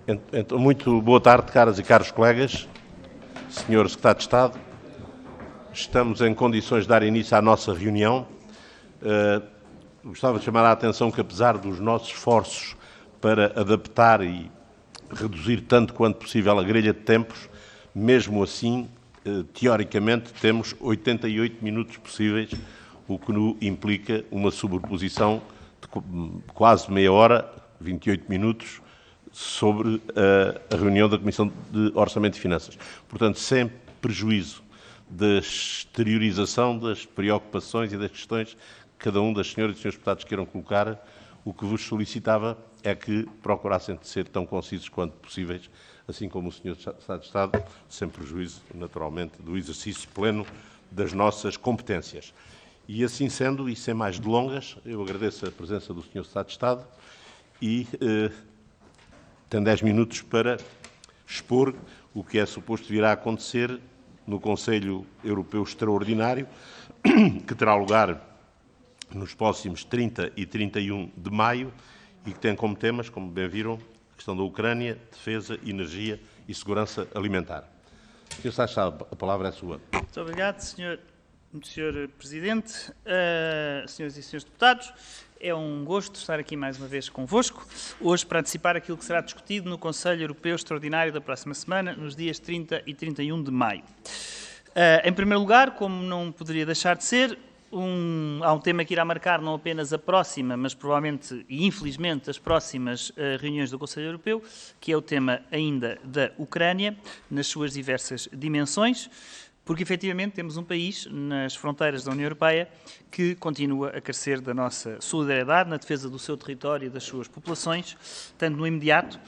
Então, muito boa tarde, caras e caros colegas, Sr. Secretário de Estado. Estamos em condições de dar início à nossa reunião. Gostava de chamar a atenção que, apesar dos nossos esforços para adaptar e reduzir tanto quanto possível a grelha de tempos, mesmo assim, teoricamente, temos 88 minutos possíveis, o que implica uma sobreposição de quase meia hora, 28 minutos, sobre a reunião da Comissão de Orçamento e Finanças. Portanto, sem prejuízo da exteriorização das preocupações e das questões que cada um das senhoras e senhores deputados queiram colocar, o que vos solicitava é que procurassem ser tão concisos quanto possíveis, assim como o Sr. Secretário de Estado, sem prejuízo, naturalmente, do exercício pleno das nossas competências. E assim sendo, e sem mais delongas, eu agradeço a presença do Sr. Secretário de Estado e tem 10 minutos para expor o que é suposto vir a acontecer no Conselho Europeu Extraordinário, que terá lugar nos próximos 30 e 31 de maio e que tem como temas, como bem viram, a questão da Ucrânia, defesa, energia e segurança alimentar. Sr. Secretário, a palavra é sua. Muito obrigado, Sr. Presidente, senhoras e senhores deputados. É um gosto estar aqui mais uma vez convosco, hoje para antecipar aquilo que será discutido no Conselho Europeu Extraordinário da próxima semana, nos dias 30 e 31 de maio. Em primeiro lugar, como não poderia deixar de ser, há um tema que irá marcar não apenas a próxima, mas provavelmente e infelizmente as próximas reuniões do Conselho Europeu, que é o tema ainda da Ucrânia, nas suas diversas dimensões, porque efetivamente temos um país nas fronteiras da União Europeia que continua a carecer da nossa solidariedade na defesa do seu território e das suas populações, tanto no imediato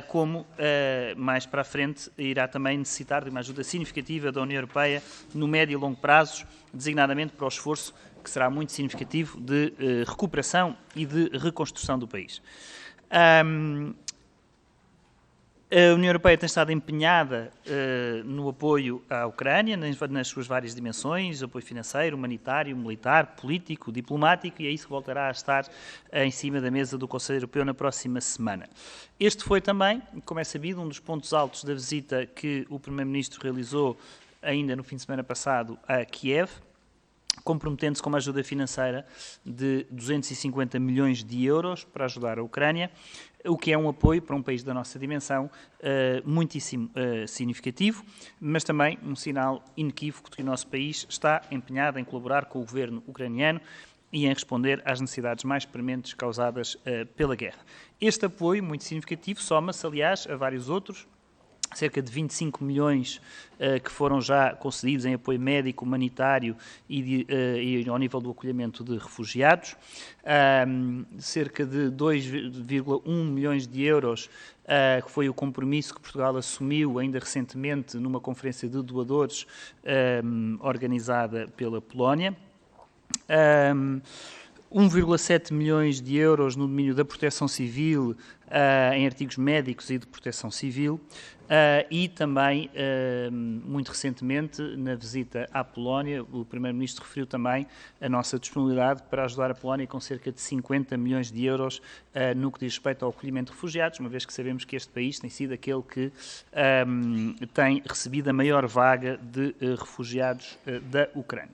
como mais para a frente irá também necessitar de uma ajuda significativa da União Europeia no médio e longo prazos, designadamente para o esforço que será muito significativo de recuperação e de reconstrução do país. A União Europeia tem estado empenhada no apoio à Ucrânia, nas suas várias dimensões, apoio financeiro, humanitário, militar, político, diplomático, e é isso que voltará a estar em cima da mesa do Conselho Europeu na próxima semana. Este foi também, como é sabido, um dos pontos altos da visita que o Primeiro-Ministro realizou ainda no fim de semana passado a Kiev, comprometendo-se com uma ajuda financeira de 250 milhões de euros para ajudar a Ucrânia, o que é um apoio para um país da nossa dimensão muitíssimo significativo, mas também um sinal inequívoco de que o nosso país está empenhado em colaborar com o governo ucraniano e em responder às necessidades mais prementes causadas pela guerra. Este apoio muito significativo soma-se, aliás, a vários outros, cerca de 25 milhões que foram já concedidos em apoio médico, humanitário e ao nível do acolhimento de refugiados, cerca de 2,1 milhões de euros, que foi o compromisso que Portugal assumiu ainda recentemente numa conferência de doadores organizada pela Polónia. 1,7 milhões de euros no domínio da proteção civil, em artigos médicos e de proteção civil, e também, muito recentemente, na visita à Polónia, o Primeiro-Ministro referiu também a nossa disponibilidade para ajudar a Polónia com cerca de 50 milhões de euros no que diz respeito ao acolhimento de refugiados, uma vez que sabemos que este país tem sido aquele que tem recebido a maior vaga de refugiados da Ucrânia.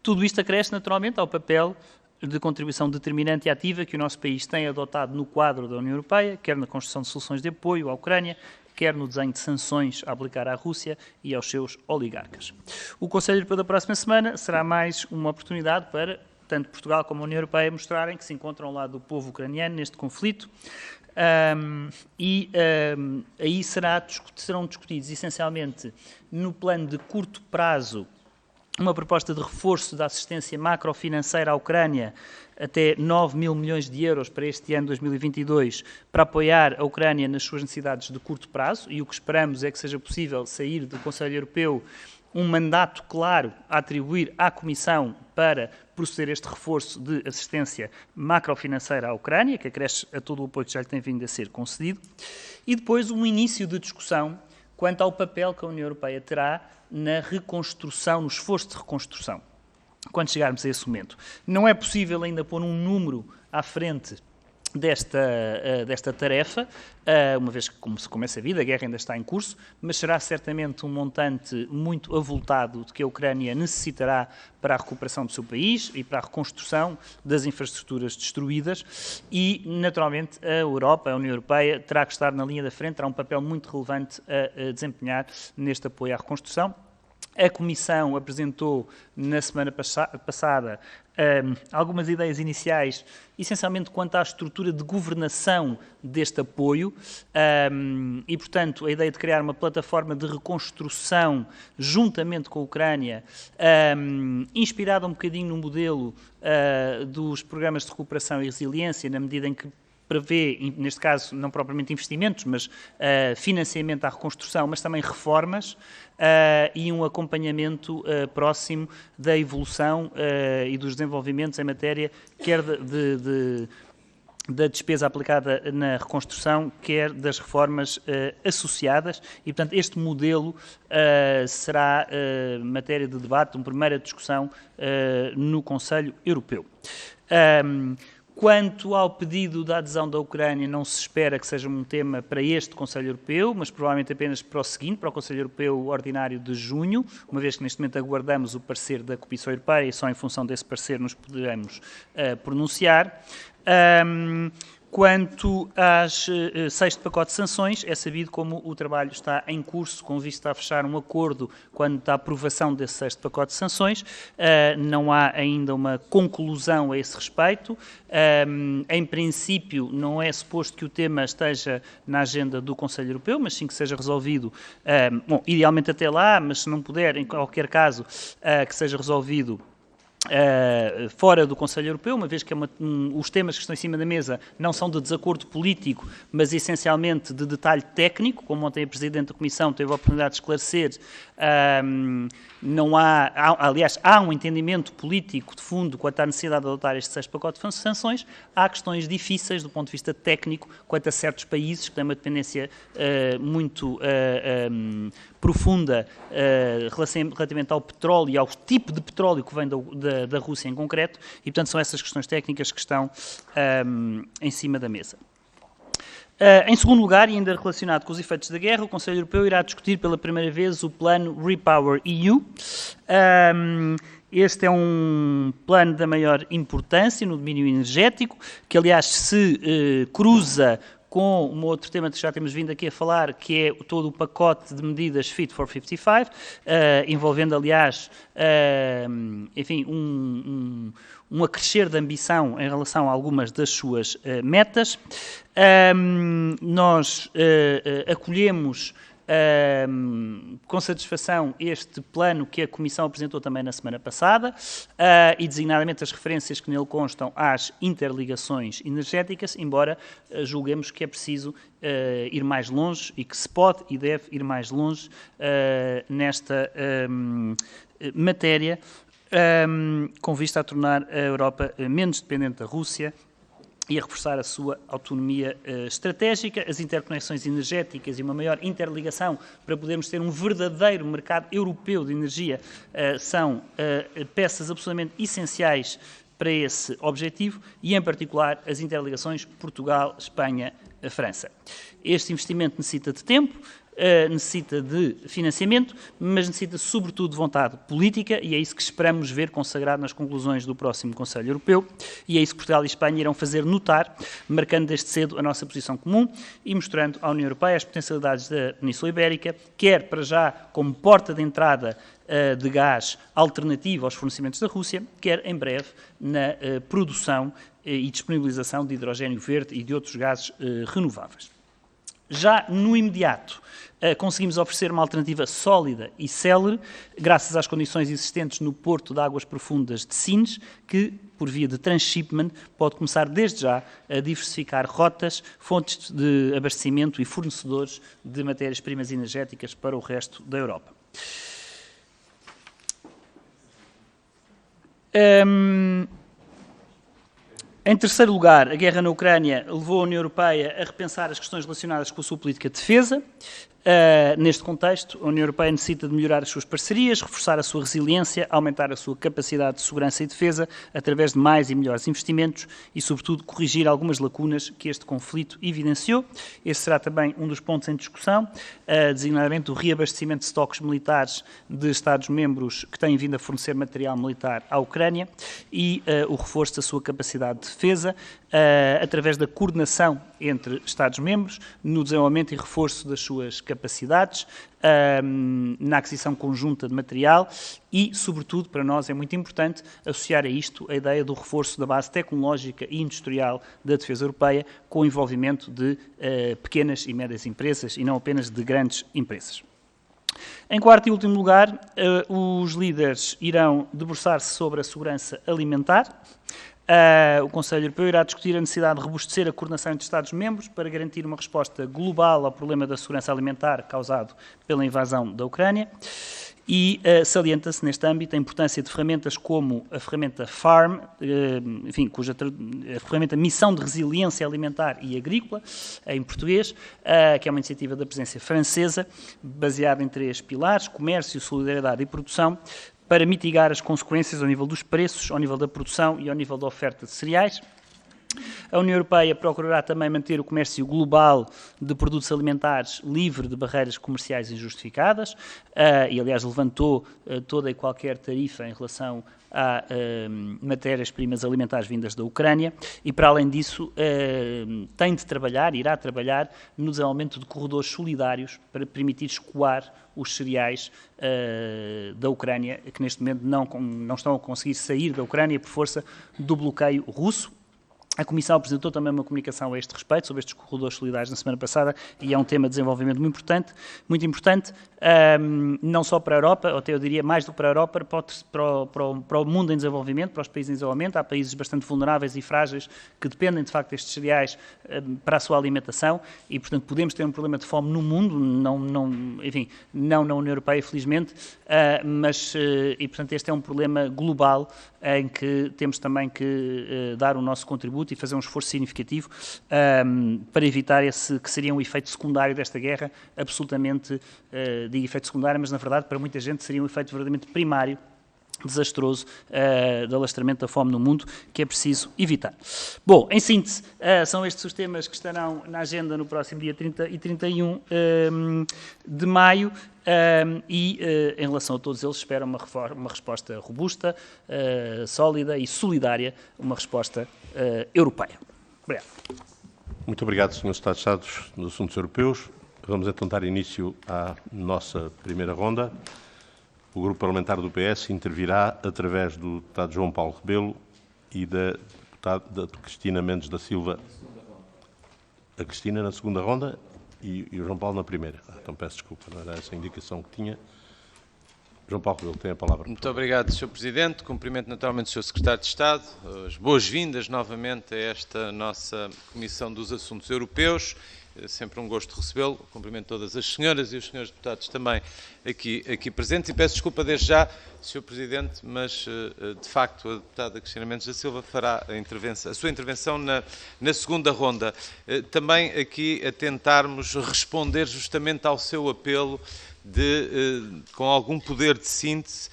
Tudo isto acresce naturalmente ao papel de contribuição determinante e ativa que o nosso país tem adotado no quadro da União Europeia, quer na construção de soluções de apoio à Ucrânia, quer no desenho de sanções a aplicar à Rússia e aos seus oligarcas. O Conselho Europeu da próxima semana será mais uma oportunidade para tanto Portugal como a União Europeia mostrarem que se encontram ao lado do povo ucraniano neste conflito. Aí serão discutidos essencialmente no plano de curto prazo uma proposta de reforço da assistência macrofinanceira à Ucrânia até 9 mil milhões de euros para este ano 2022 para apoiar a Ucrânia nas suas necessidades de curto prazo, e o que esperamos é que seja possível sair do Conselho Europeu um mandato claro a atribuir à Comissão para proceder a este reforço de assistência macrofinanceira à Ucrânia, que acresce a todo o apoio que já lhe tem vindo a ser concedido, e depois um início de discussão quanto ao papel que a União Europeia terá na reconstrução, no esforço de reconstrução, quando chegarmos a esse momento. Não é possível ainda pôr um número à frente desta tarefa, uma vez que, como é sabido, a guerra ainda está em curso, mas será certamente um montante muito avultado de que a Ucrânia necessitará para a recuperação do seu país e para a reconstrução das infraestruturas destruídas e, naturalmente, a Europa, a União Europeia, terá que estar na linha da frente, terá um papel muito relevante a desempenhar neste apoio à reconstrução. A Comissão apresentou na semana passada algumas ideias iniciais, essencialmente quanto à estrutura de governação deste apoio e, portanto, a ideia de criar uma plataforma de reconstrução juntamente com a Ucrânia, inspirada um bocadinho no modelo dos programas de recuperação e resiliência, na medida em que prevê, neste caso, não propriamente investimentos, mas financiamento à reconstrução, mas também reformas e um acompanhamento próximo da evolução e dos desenvolvimentos em matéria, quer da despesa aplicada na reconstrução, quer das reformas associadas, e, portanto, este modelo será matéria de debate, uma primeira discussão no Conselho Europeu. Quanto ao pedido da adesão da Ucrânia, não se espera que seja um tema para este Conselho Europeu, mas provavelmente apenas para o seguinte, para o Conselho Europeu Ordinário de junho, uma vez que neste momento aguardamos o parecer da Comissão Europeia e só em função desse parecer nos poderemos pronunciar. Quanto às sexto pacote de sanções, é sabido como o trabalho está em curso, com vista a fechar um acordo quanto à aprovação desse sexto pacote de sanções. Não há ainda uma conclusão a esse respeito. Em princípio, não é suposto que o tema esteja na agenda do Conselho Europeu, mas sim que seja resolvido, bom, idealmente até lá, mas se não puder, em qualquer caso, que seja resolvido fora do Conselho Europeu, uma vez que os temas que estão em cima da mesa não são de desacordo político, mas essencialmente de detalhe técnico, como ontem a Presidente da Comissão teve a oportunidade de esclarecer. Não aliás, há um entendimento político de fundo quanto à necessidade de adotar este sexto pacote de sanções. Há questões difíceis do ponto de vista técnico quanto a certos países que têm uma dependência muito profunda relativamente ao petróleo e ao tipo de petróleo que vem da Rússia em concreto, e, portanto, são essas questões técnicas que estão em cima da mesa. Em segundo lugar, e ainda relacionado com os efeitos da guerra, o Conselho Europeu irá discutir pela primeira vez o plano REPowerEU. Este é um plano da maior importância no domínio energético, que, aliás, se cruza com um outro tema que já temos vindo aqui a falar, que é todo o pacote de medidas Fit for 55, envolvendo, aliás, enfim, um acrescer de ambição em relação a algumas das suas metas. Nós acolhemos com satisfação este plano que a Comissão apresentou também na semana passada e designadamente as referências que nele constam às interligações energéticas, embora julguemos que é preciso ir mais longe e que se pode e deve ir mais longe nesta matéria, com vista a tornar a Europa menos dependente da Rússia e a reforçar a sua autonomia estratégica, as interconexões energéticas e uma maior interligação para podermos ter um verdadeiro mercado europeu de energia são peças absolutamente essenciais para esse objetivo e, em particular, as interligações Portugal, Espanha, França. Este investimento necessita de tempo, necessita de financiamento, mas necessita sobretudo de vontade política, e é isso que esperamos ver consagrado nas conclusões do próximo Conselho Europeu, e é isso que Portugal e Espanha irão fazer notar, marcando desde cedo a nossa posição comum e mostrando à União Europeia as potencialidades da Península Ibérica, quer para já como porta de entrada de gás alternativo aos fornecimentos da Rússia, quer em breve na produção e disponibilização de hidrogênio verde e de outros gases renováveis. Já no imediato, conseguimos oferecer uma alternativa sólida e célere, graças às condições existentes no Porto de Águas Profundas de Sines, que, por via de transshipment, pode começar desde já a diversificar rotas, fontes de abastecimento e fornecedores de matérias-primas energéticas para o resto da Europa. Em terceiro lugar, a guerra na Ucrânia levou a União Europeia a repensar as questões relacionadas com a sua política de defesa. Neste contexto, a União Europeia necessita de melhorar as suas parcerias, reforçar a sua resiliência, aumentar a sua capacidade de segurança e defesa através de mais e melhores investimentos e, sobretudo, corrigir algumas lacunas que este conflito evidenciou. Este será também um dos pontos em discussão, designadamente o reabastecimento de estoques militares de Estados-membros que têm vindo a fornecer material militar à Ucrânia e o reforço da sua capacidade de defesa através da coordenação entre Estados-membros no desenvolvimento e reforço das suas capacidades, na aquisição conjunta de material e, sobretudo, para nós é muito importante associar a isto a ideia do reforço da base tecnológica e industrial da defesa europeia com o envolvimento de pequenas e médias empresas e não apenas de grandes empresas. Em quarto e último lugar, os líderes irão debruçar-se sobre a segurança alimentar. O Conselho Europeu irá discutir a necessidade de robustecer a coordenação entre Estados-membros para garantir uma resposta global ao problema da segurança alimentar causado pela invasão da Ucrânia e salienta-se neste âmbito a importância de ferramentas como a ferramenta FARM, a ferramenta Missão de Resiliência Alimentar e Agrícola, em português, que é uma iniciativa da presidência francesa, baseada em 3 pilares: comércio, solidariedade e produção, para mitigar as consequências ao nível dos preços, ao nível da produção e ao nível da oferta de cereais. A União Europeia procurará também manter o comércio global de produtos alimentares livre de barreiras comerciais injustificadas e, aliás, levantou toda e qualquer tarifa em relação a matérias-primas alimentares vindas da Ucrânia e, para além disso, tem de trabalhar, irá trabalhar no desenvolvimento de corredores solidários para permitir escoar os cereais da Ucrânia, que neste momento não estão a conseguir sair da Ucrânia por força do bloqueio russo. A Comissão apresentou também uma comunicação a este respeito, sobre estes corredores solidários, na semana passada, e é um tema de desenvolvimento muito importante, não só para a Europa, ou até eu diria mais do que para a Europa, para o mundo em desenvolvimento, para os países em desenvolvimento. Há países bastante vulneráveis e frágeis que dependem, de facto, destes cereais para a sua alimentação e, portanto, podemos ter um problema de fome no mundo, não na União Europeia, felizmente, e, portanto, este é um problema global em que temos também que dar o nosso contributo e fazer um esforço significativo para evitar esse que seria um efeito secundário desta guerra, absolutamente, digo efeito secundário, mas na verdade para muita gente seria um efeito verdadeiramente primário, desastroso, de alastramento da fome no mundo, que é preciso evitar. Bom, em síntese, são estes os temas que estarão na agenda no próximo dia 30 e 31 de maio. Em relação a todos eles, espero uma resposta robusta, sólida e solidária, uma resposta europeia. Obrigado. Muito obrigado, Sr. Secretário de Estado dos Assuntos Europeus. Vamos então dar início à nossa primeira ronda. O Grupo Parlamentar do PS intervirá através do deputado João Paulo Rebelo e da deputada Cristina Mendes da Silva. A Cristina na segunda ronda e o João Paulo na primeira. Então peço desculpa, não era essa a indicação que tinha. João Paulo Rebelo tem a palavra. Muito obrigado, Sr. Presidente. Cumprimento naturalmente o Sr. Secretário de Estado. As boas-vindas novamente a esta nossa Comissão dos Assuntos Europeus. É sempre um gosto recebê-lo. Cumprimento todas as senhoras e os senhores deputados também aqui presentes. E peço desculpa desde já, Sr. Presidente, mas de facto a deputada Cristina Mendes da Silva fará a sua intervenção na segunda ronda. Também aqui a tentarmos responder justamente ao seu apelo de, com algum poder de síntese,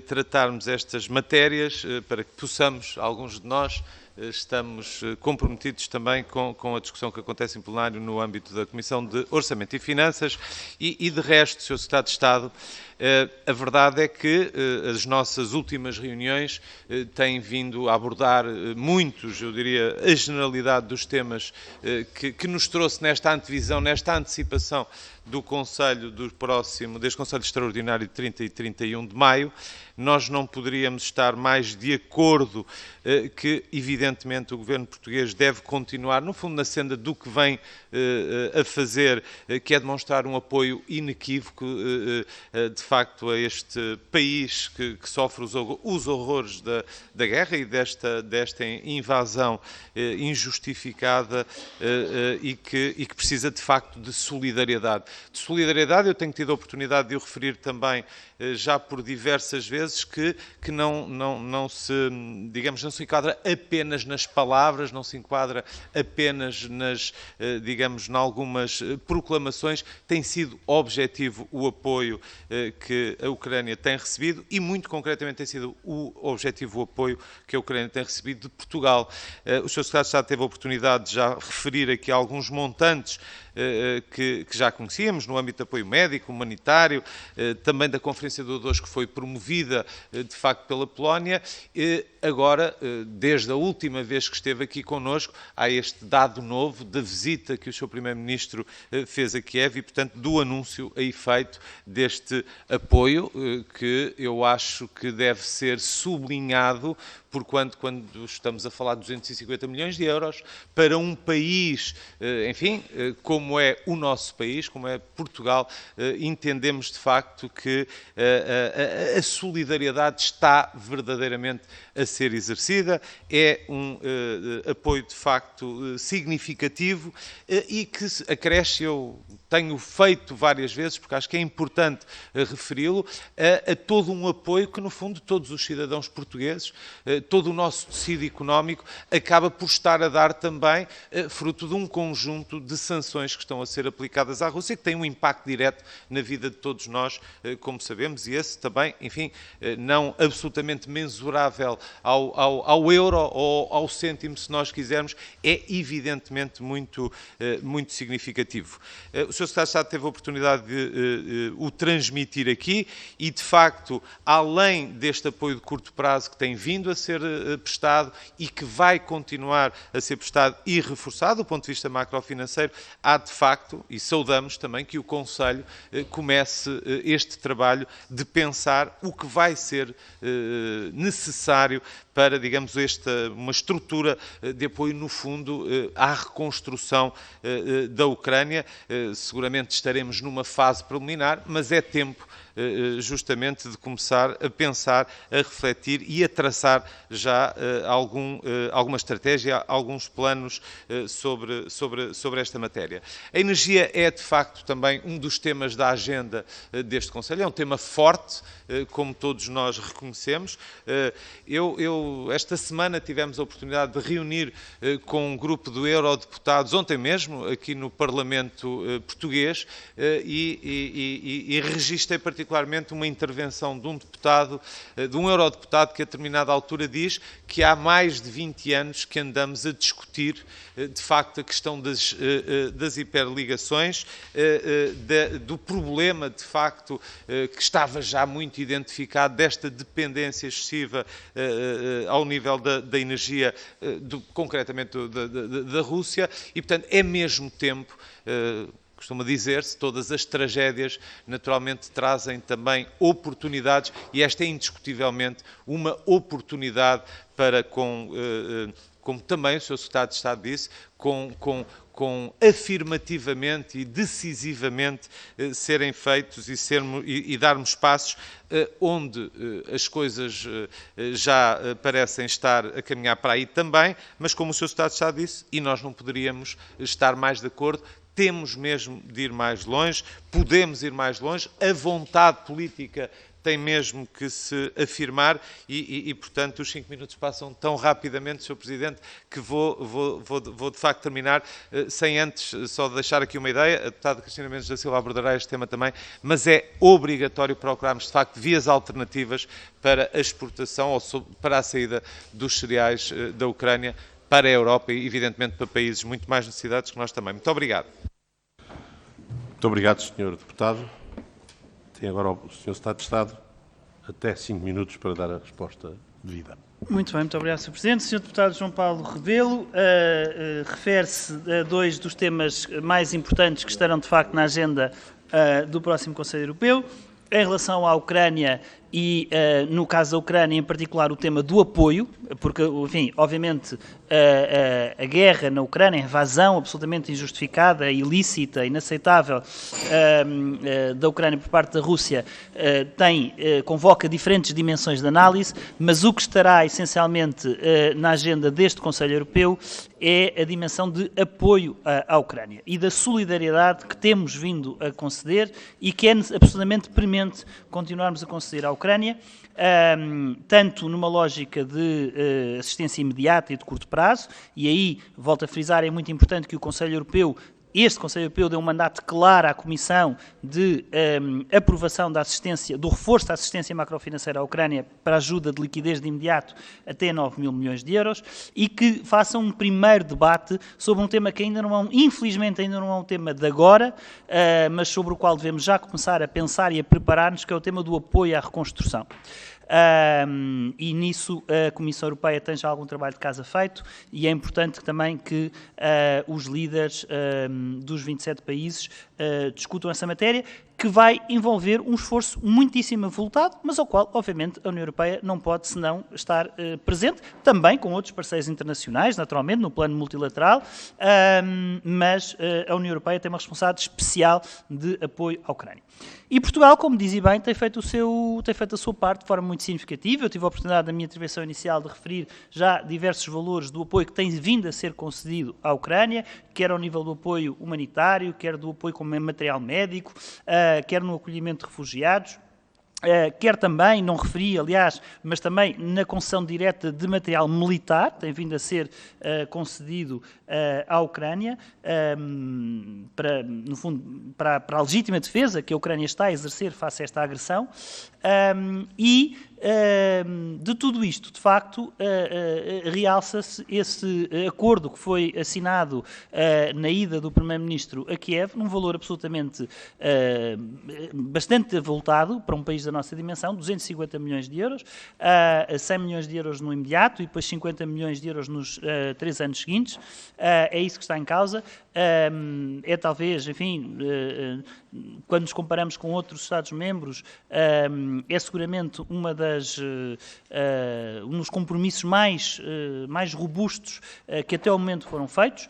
tratarmos estas matérias para que possamos, alguns de nós, estamos comprometidos também com a discussão que acontece em plenário no âmbito da Comissão de Orçamento e Finanças e de resto, Sr. Secretário de Estado, a verdade é que as nossas últimas reuniões têm vindo a abordar muitos, eu diria, a generalidade dos temas que nos trouxe nesta antevisão, nesta antecipação do Conselho deste Conselho Extraordinário de 30 e 31 de maio. Nós não poderíamos estar mais de acordo que, evidentemente, o Governo português deve continuar, no fundo, na senda do que vem a fazer, que é demonstrar um apoio inequívoco, de facto, a este país que sofre os horrores da guerra e desta invasão injustificada e que precisa, de facto, de solidariedade. De solidariedade, eu tenho tido a oportunidade de o referir também já por diversas vezes que não se, digamos, não se enquadra apenas nas palavras, não se enquadra apenas digamos, em algumas proclamações. Tem sido objetivo o apoio que a Ucrânia tem recebido e, muito concretamente, tem sido o objetivo o apoio que a Ucrânia tem recebido de Portugal. O Sr. Secretário de Estado teve a oportunidade de já referir aqui alguns montantes que já conhecíamos no âmbito de apoio médico, humanitário, também da Conferência de Doadores que foi promovida de facto pela Polónia. Agora, desde a última vez que esteve aqui connosco, há este dado novo da visita que o Sr. Primeiro-Ministro fez a Kiev e, portanto, do anúncio a efeito deste apoio que eu acho que deve ser sublinhado, porquanto quando estamos a falar de 250 milhões de euros para um país, enfim, como é o nosso país, como é Portugal, entendemos de facto que a solidariedade está verdadeiramente a ser exercida, é um apoio de facto significativo e que acresce, eu tenho feito várias vezes, porque acho que é importante referi-lo, a todo um apoio que, no fundo, todos os cidadãos portugueses, todo o nosso tecido económico acaba por estar a dar também fruto de um conjunto de sanções que estão a ser aplicadas à Rússia, que têm um impacto direto na vida de todos nós, como sabemos, e esse também, enfim, não absolutamente mensurável ao euro ou ao cêntimo, se nós quisermos, é evidentemente muito significativo. O Sr. Secretário de Estado teve a oportunidade de o transmitir aqui e, de facto, além deste apoio de curto prazo que tem vindo a ser prestado e que vai continuar a ser prestado e reforçado do ponto de vista macrofinanceiro, há de facto, e saudamos também, que o Conselho comece este trabalho de pensar o que vai ser necessário para, digamos, uma estrutura de apoio, no fundo, à reconstrução da Ucrânia. Seguramente estaremos numa fase preliminar, mas é tempo justamente de começar a pensar, a refletir e a traçar já alguma estratégia, alguns planos sobre esta matéria. A energia é, de facto, também um dos temas da agenda deste Conselho. É um tema forte, como todos nós reconhecemos. Esta semana tivemos a oportunidade de reunir com um grupo de eurodeputados, ontem mesmo, aqui no Parlamento português, e registrei particularmente uma intervenção de um deputado, de um eurodeputado, que a determinada altura diz que há mais de 20 anos que andamos a discutir, de facto, a questão das hiperligações, do problema, de facto, que estava já muito identificado, desta dependência excessiva ao nível da energia, concretamente da Rússia, e, portanto, é mesmo tempo. Costuma dizer-se, todas as tragédias naturalmente trazem também oportunidades e esta é indiscutivelmente uma oportunidade para, como também o Sr. Secretário de Estado disse, com afirmativamente e decisivamente serem feitos e darmos passos onde as coisas já parecem estar a caminhar para aí também, mas como o Sr. Secretário de Estado disse, e nós não poderíamos estar mais de acordo, temos mesmo de ir mais longe, podemos ir mais longe, a vontade política tem mesmo que se afirmar e, portanto, os 5 minutos passam tão rapidamente, Sr. Presidente, que vou de facto terminar sem antes só deixar aqui uma ideia. A deputada Cristina Mendes da Silva abordará este tema também, mas é obrigatório procurarmos, de facto, vias alternativas para a exportação ou para a saída dos cereais da Ucrânia para a Europa e, evidentemente, para países muito mais necessitados que nós também. Muito obrigado. Muito obrigado, Sr. Deputado. Tem agora o Sr. Secretário de Estado até 5 minutos para dar a resposta devida. Muito bem, muito obrigado, Sr. Presidente. Sr. Deputado João Paulo Rebelo, refere-se a dois dos temas mais importantes que estarão, de facto, na agenda do próximo Conselho Europeu. Em relação à Ucrânia, e, no caso da Ucrânia, em particular, o tema do apoio, porque, enfim, obviamente, a guerra na Ucrânia, a invasão absolutamente injustificada, ilícita, inaceitável da Ucrânia por parte da Rússia, convoca diferentes dimensões de análise, mas o que estará essencialmente na agenda deste Conselho Europeu é a dimensão de apoio à Ucrânia e da solidariedade que temos vindo a conceder e que é absolutamente premente continuarmos a conceder à Ucrânia, tanto numa lógica de assistência imediata e de curto prazo, e aí, volto a frisar, é muito importante que o Conselho Europeu, este Conselho Europeu, dê um mandato claro à Comissão de aprovação da assistência, do reforço da assistência macrofinanceira à Ucrânia para ajuda de liquidez de imediato até 9 mil milhões de euros e que façam um primeiro debate sobre um tema que ainda não é, infelizmente ainda não é um tema de agora, mas sobre o qual devemos já começar a pensar e a preparar-nos, que é o tema do apoio à reconstrução. E nisso a Comissão Europeia tem já algum trabalho de casa feito e é importante também que os líderes dos 27 países discutam essa matéria, que vai envolver um esforço muitíssimo avultado, mas ao qual, obviamente, a União Europeia não pode senão estar presente, também com outros parceiros internacionais, naturalmente, no plano multilateral, mas a União Europeia tem uma responsabilidade especial de apoio à Ucrânia. E Portugal, como dizia bem, tem feito a sua parte de forma muito significativa. Eu tive a oportunidade, na minha intervenção inicial, de referir já diversos valores do apoio que tem vindo a ser concedido à Ucrânia, quer ao nível do apoio humanitário, quer do apoio como material médico, quer no acolhimento de refugiados, quer também, não referi, aliás, mas também na concessão direta de material militar, tem vindo a ser concedido à Ucrânia, no fundo, para a legítima defesa que a Ucrânia está a exercer face a esta agressão, de tudo isto, de facto, realça-se esse acordo que foi assinado na ida do Primeiro-Ministro a Kiev, num valor absolutamente bastante avultado para um país da nossa dimensão, 250 milhões de euros, 100 milhões de euros no imediato e depois 50 milhões de euros nos 3 anos seguintes. É isso que está em causa. É talvez, enfim, quando nos comparamos com outros Estados-membros, é seguramente um dos compromissos mais robustos que até ao momento foram feitos,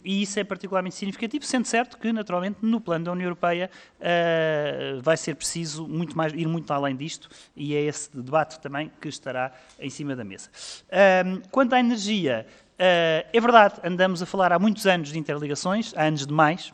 e isso é particularmente significativo, sendo certo que, naturalmente, no plano da União Europeia vai ser preciso ir muito além disto, e é esse debate também que estará em cima da mesa. Quanto à energia, é verdade, andamos a falar há muitos anos de interligações, há anos demais,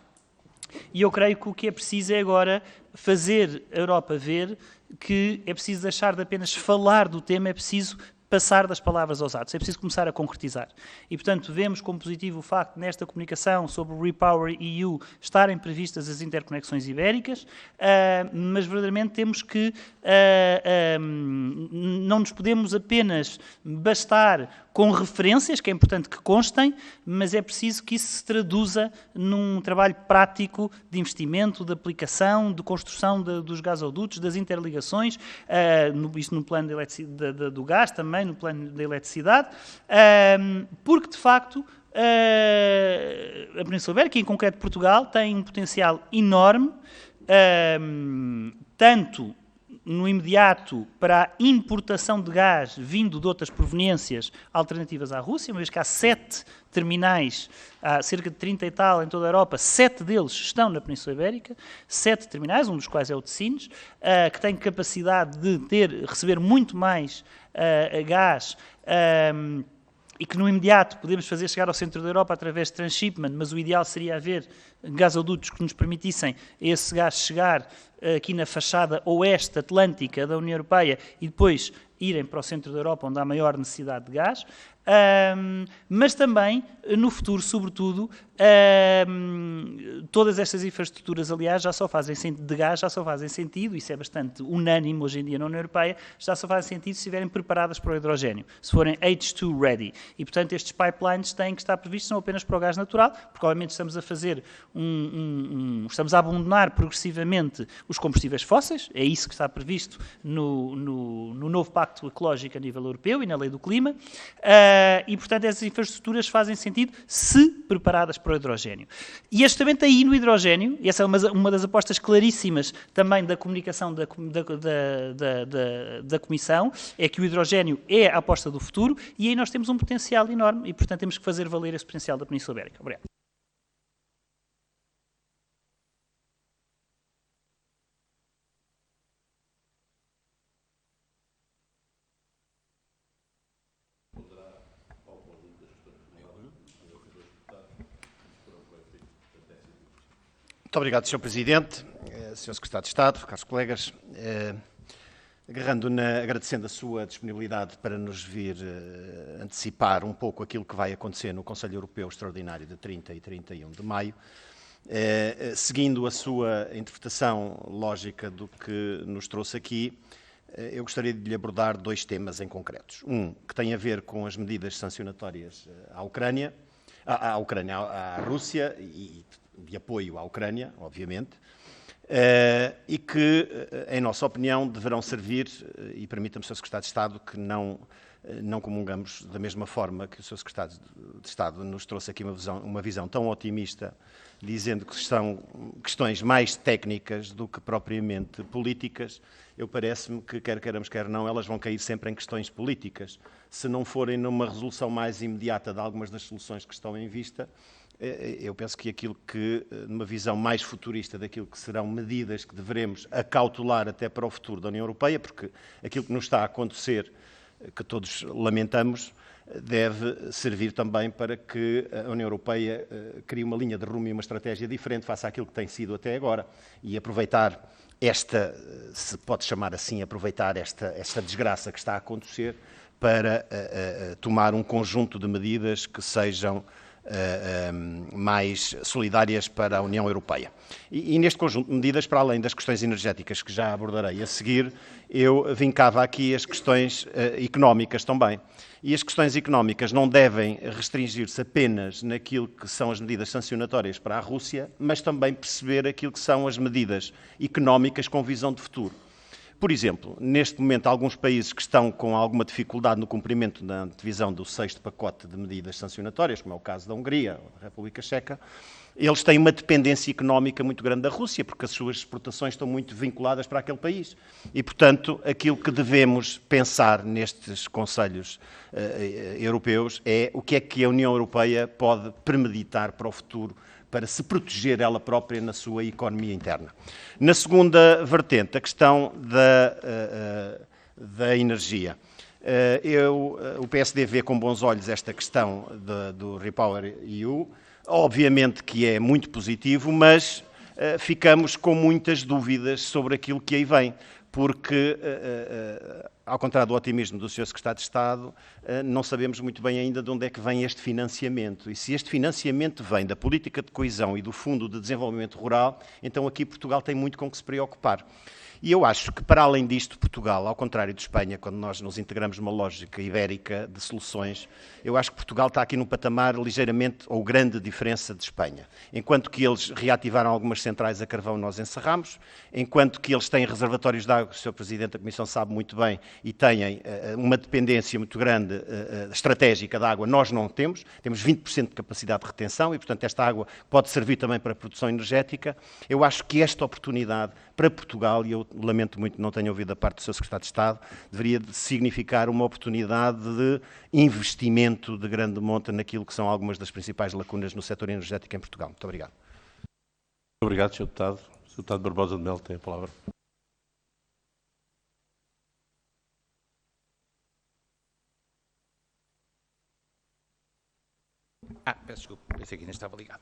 e eu creio que o que é preciso é agora fazer a Europa ver que é preciso deixar de apenas falar do tema, é preciso passar das palavras aos atos, é preciso começar a concretizar. E, portanto, vemos como positivo o facto de, nesta comunicação sobre o Repower EU, estarem previstas as interconexões ibéricas, mas verdadeiramente temos que, não nos podemos apenas bastar com referências, que é importante que constem, mas é preciso que isso se traduza num trabalho prático de investimento, de aplicação, de construção dos gasodutos, das interligações, isto no plano do gás também, no plano da eletricidade, porque, de facto, a Península Ibérica, e em concreto Portugal, tem um potencial enorme, tanto no imediato para a importação de gás vindo de outras proveniências alternativas à Rússia, uma vez que há 7 terminais, há cerca de 30 e tal em toda a Europa, 7 deles estão na Península Ibérica, 7 terminais, um dos quais é o de Sines, que tem capacidade de receber muito mais gás, e que no imediato podemos fazer chegar ao centro da Europa através de transshipment, mas o ideal seria haver gasodutos que nos permitissem esse gás chegar aqui na fachada oeste atlântica da União Europeia e depois irem para o centro da Europa, onde há maior necessidade de gás, mas também, no futuro, sobretudo, todas estas infraestruturas, aliás, de gás já só fazem sentido, isso é bastante unânime hoje em dia na União Europeia, já só fazem sentido se estiverem preparadas para o hidrogénio, se forem H2 ready. E, portanto, estes pipelines têm que estar previstos não apenas para o gás natural, porque, obviamente, estamos a fazer estamos a abandonar progressivamente os combustíveis fósseis, é isso que está previsto no novo Pacto Ecológico a nível europeu e na Lei do Clima, e, portanto, essas infraestruturas fazem sentido se preparadas para o hidrogénio. E justamente aí no hidrogénio, e essa é uma das apostas claríssimas também da comunicação da Comissão, é que o hidrogénio é a aposta do futuro, e aí nós temos um potencial enorme e, portanto, temos que fazer valer esse potencial da Península Ibérica. Obrigado. Muito obrigado, Sr. Presidente, Sr. Secretário de Estado, caros colegas. Agradecendo a sua disponibilidade para nos vir antecipar um pouco aquilo que vai acontecer no Conselho Europeu Extraordinário de 30 e 31 de maio, seguindo a sua interpretação lógica do que nos trouxe aqui, eu gostaria de lhe abordar dois temas em concretos. Um, que tem a ver com as medidas sancionatórias à Rússia e de apoio à Ucrânia, obviamente, e que, em nossa opinião, deverão servir, e permita-me, Sr. Secretário de Estado, que não comungamos da mesma forma que o Sr. Secretário de Estado nos trouxe aqui uma visão tão otimista, dizendo que são questões mais técnicas do que propriamente políticas. Eu parece-me que, quer queiramos, quer não, elas vão cair sempre em questões políticas. Se não forem numa resolução mais imediata de algumas das soluções que estão em vista, eu penso que aquilo que, numa visão mais futurista daquilo que serão medidas que deveremos acautelar até para o futuro da União Europeia, porque aquilo que nos está a acontecer, que todos lamentamos, deve servir também para que a União Europeia crie uma linha de rumo e uma estratégia diferente face àquilo que tem sido até agora e aproveitar esta, se pode chamar assim, aproveitar esta desgraça que está a acontecer para tomar um conjunto de medidas que sejam mais solidárias para a União Europeia. E neste conjunto de medidas, para além das questões energéticas que já abordarei a seguir, eu vincava aqui as questões económicas também. E as questões económicas não devem restringir-se apenas naquilo que são as medidas sancionatórias para a Rússia, mas também perceber aquilo que são as medidas económicas com visão de futuro. Por exemplo, neste momento, alguns países que estão com alguma dificuldade no cumprimento da divisão do 6º pacote de medidas sancionatórias, como é o caso da Hungria ou da República Checa, eles têm uma dependência económica muito grande da Rússia, porque as suas exportações estão muito vinculadas para aquele país. E, portanto, aquilo que devemos pensar nestes conselhos europeus é o que é que a União Europeia pode premeditar para o futuro, para se proteger ela própria na sua economia interna. Na segunda vertente, a questão da energia. O PSD vê com bons olhos esta questão do Repower EU, obviamente que é muito positivo, mas ficamos com muitas dúvidas sobre aquilo que aí vem, porque, ao contrário do otimismo do Sr. Secretário de Estado, não sabemos muito bem ainda de onde é que vem este financiamento. E se este financiamento vem da política de coesão e do Fundo de Desenvolvimento Rural, então aqui Portugal tem muito com que se preocupar. E eu acho que, para além disto, Portugal, ao contrário de Espanha, quando nós nos integramos numa lógica ibérica de soluções, eu acho que Portugal está aqui num patamar ligeiramente ou grande diferença de Espanha. Enquanto que eles reativaram algumas centrais a carvão, nós encerramos. Enquanto que eles têm reservatórios de água, o Sr. Presidente da Comissão sabe muito bem, e têm uma dependência muito grande estratégica da água, nós não temos. Temos 20% de capacidade de retenção e, portanto, esta água pode servir também para a produção energética. Eu acho que esta oportunidade para Portugal, e eu lamento muito não tenho ouvido da parte do Sr. Secretário de Estado, deveria significar uma oportunidade de investimento de grande monta naquilo que são algumas das principais lacunas no setor energético em Portugal. Muito obrigado. Obrigado, Sr. Deputado. O Sr. Deputado Barbosa de Melo tem a palavra. Peço desculpa, pensei que ainda estava ligado.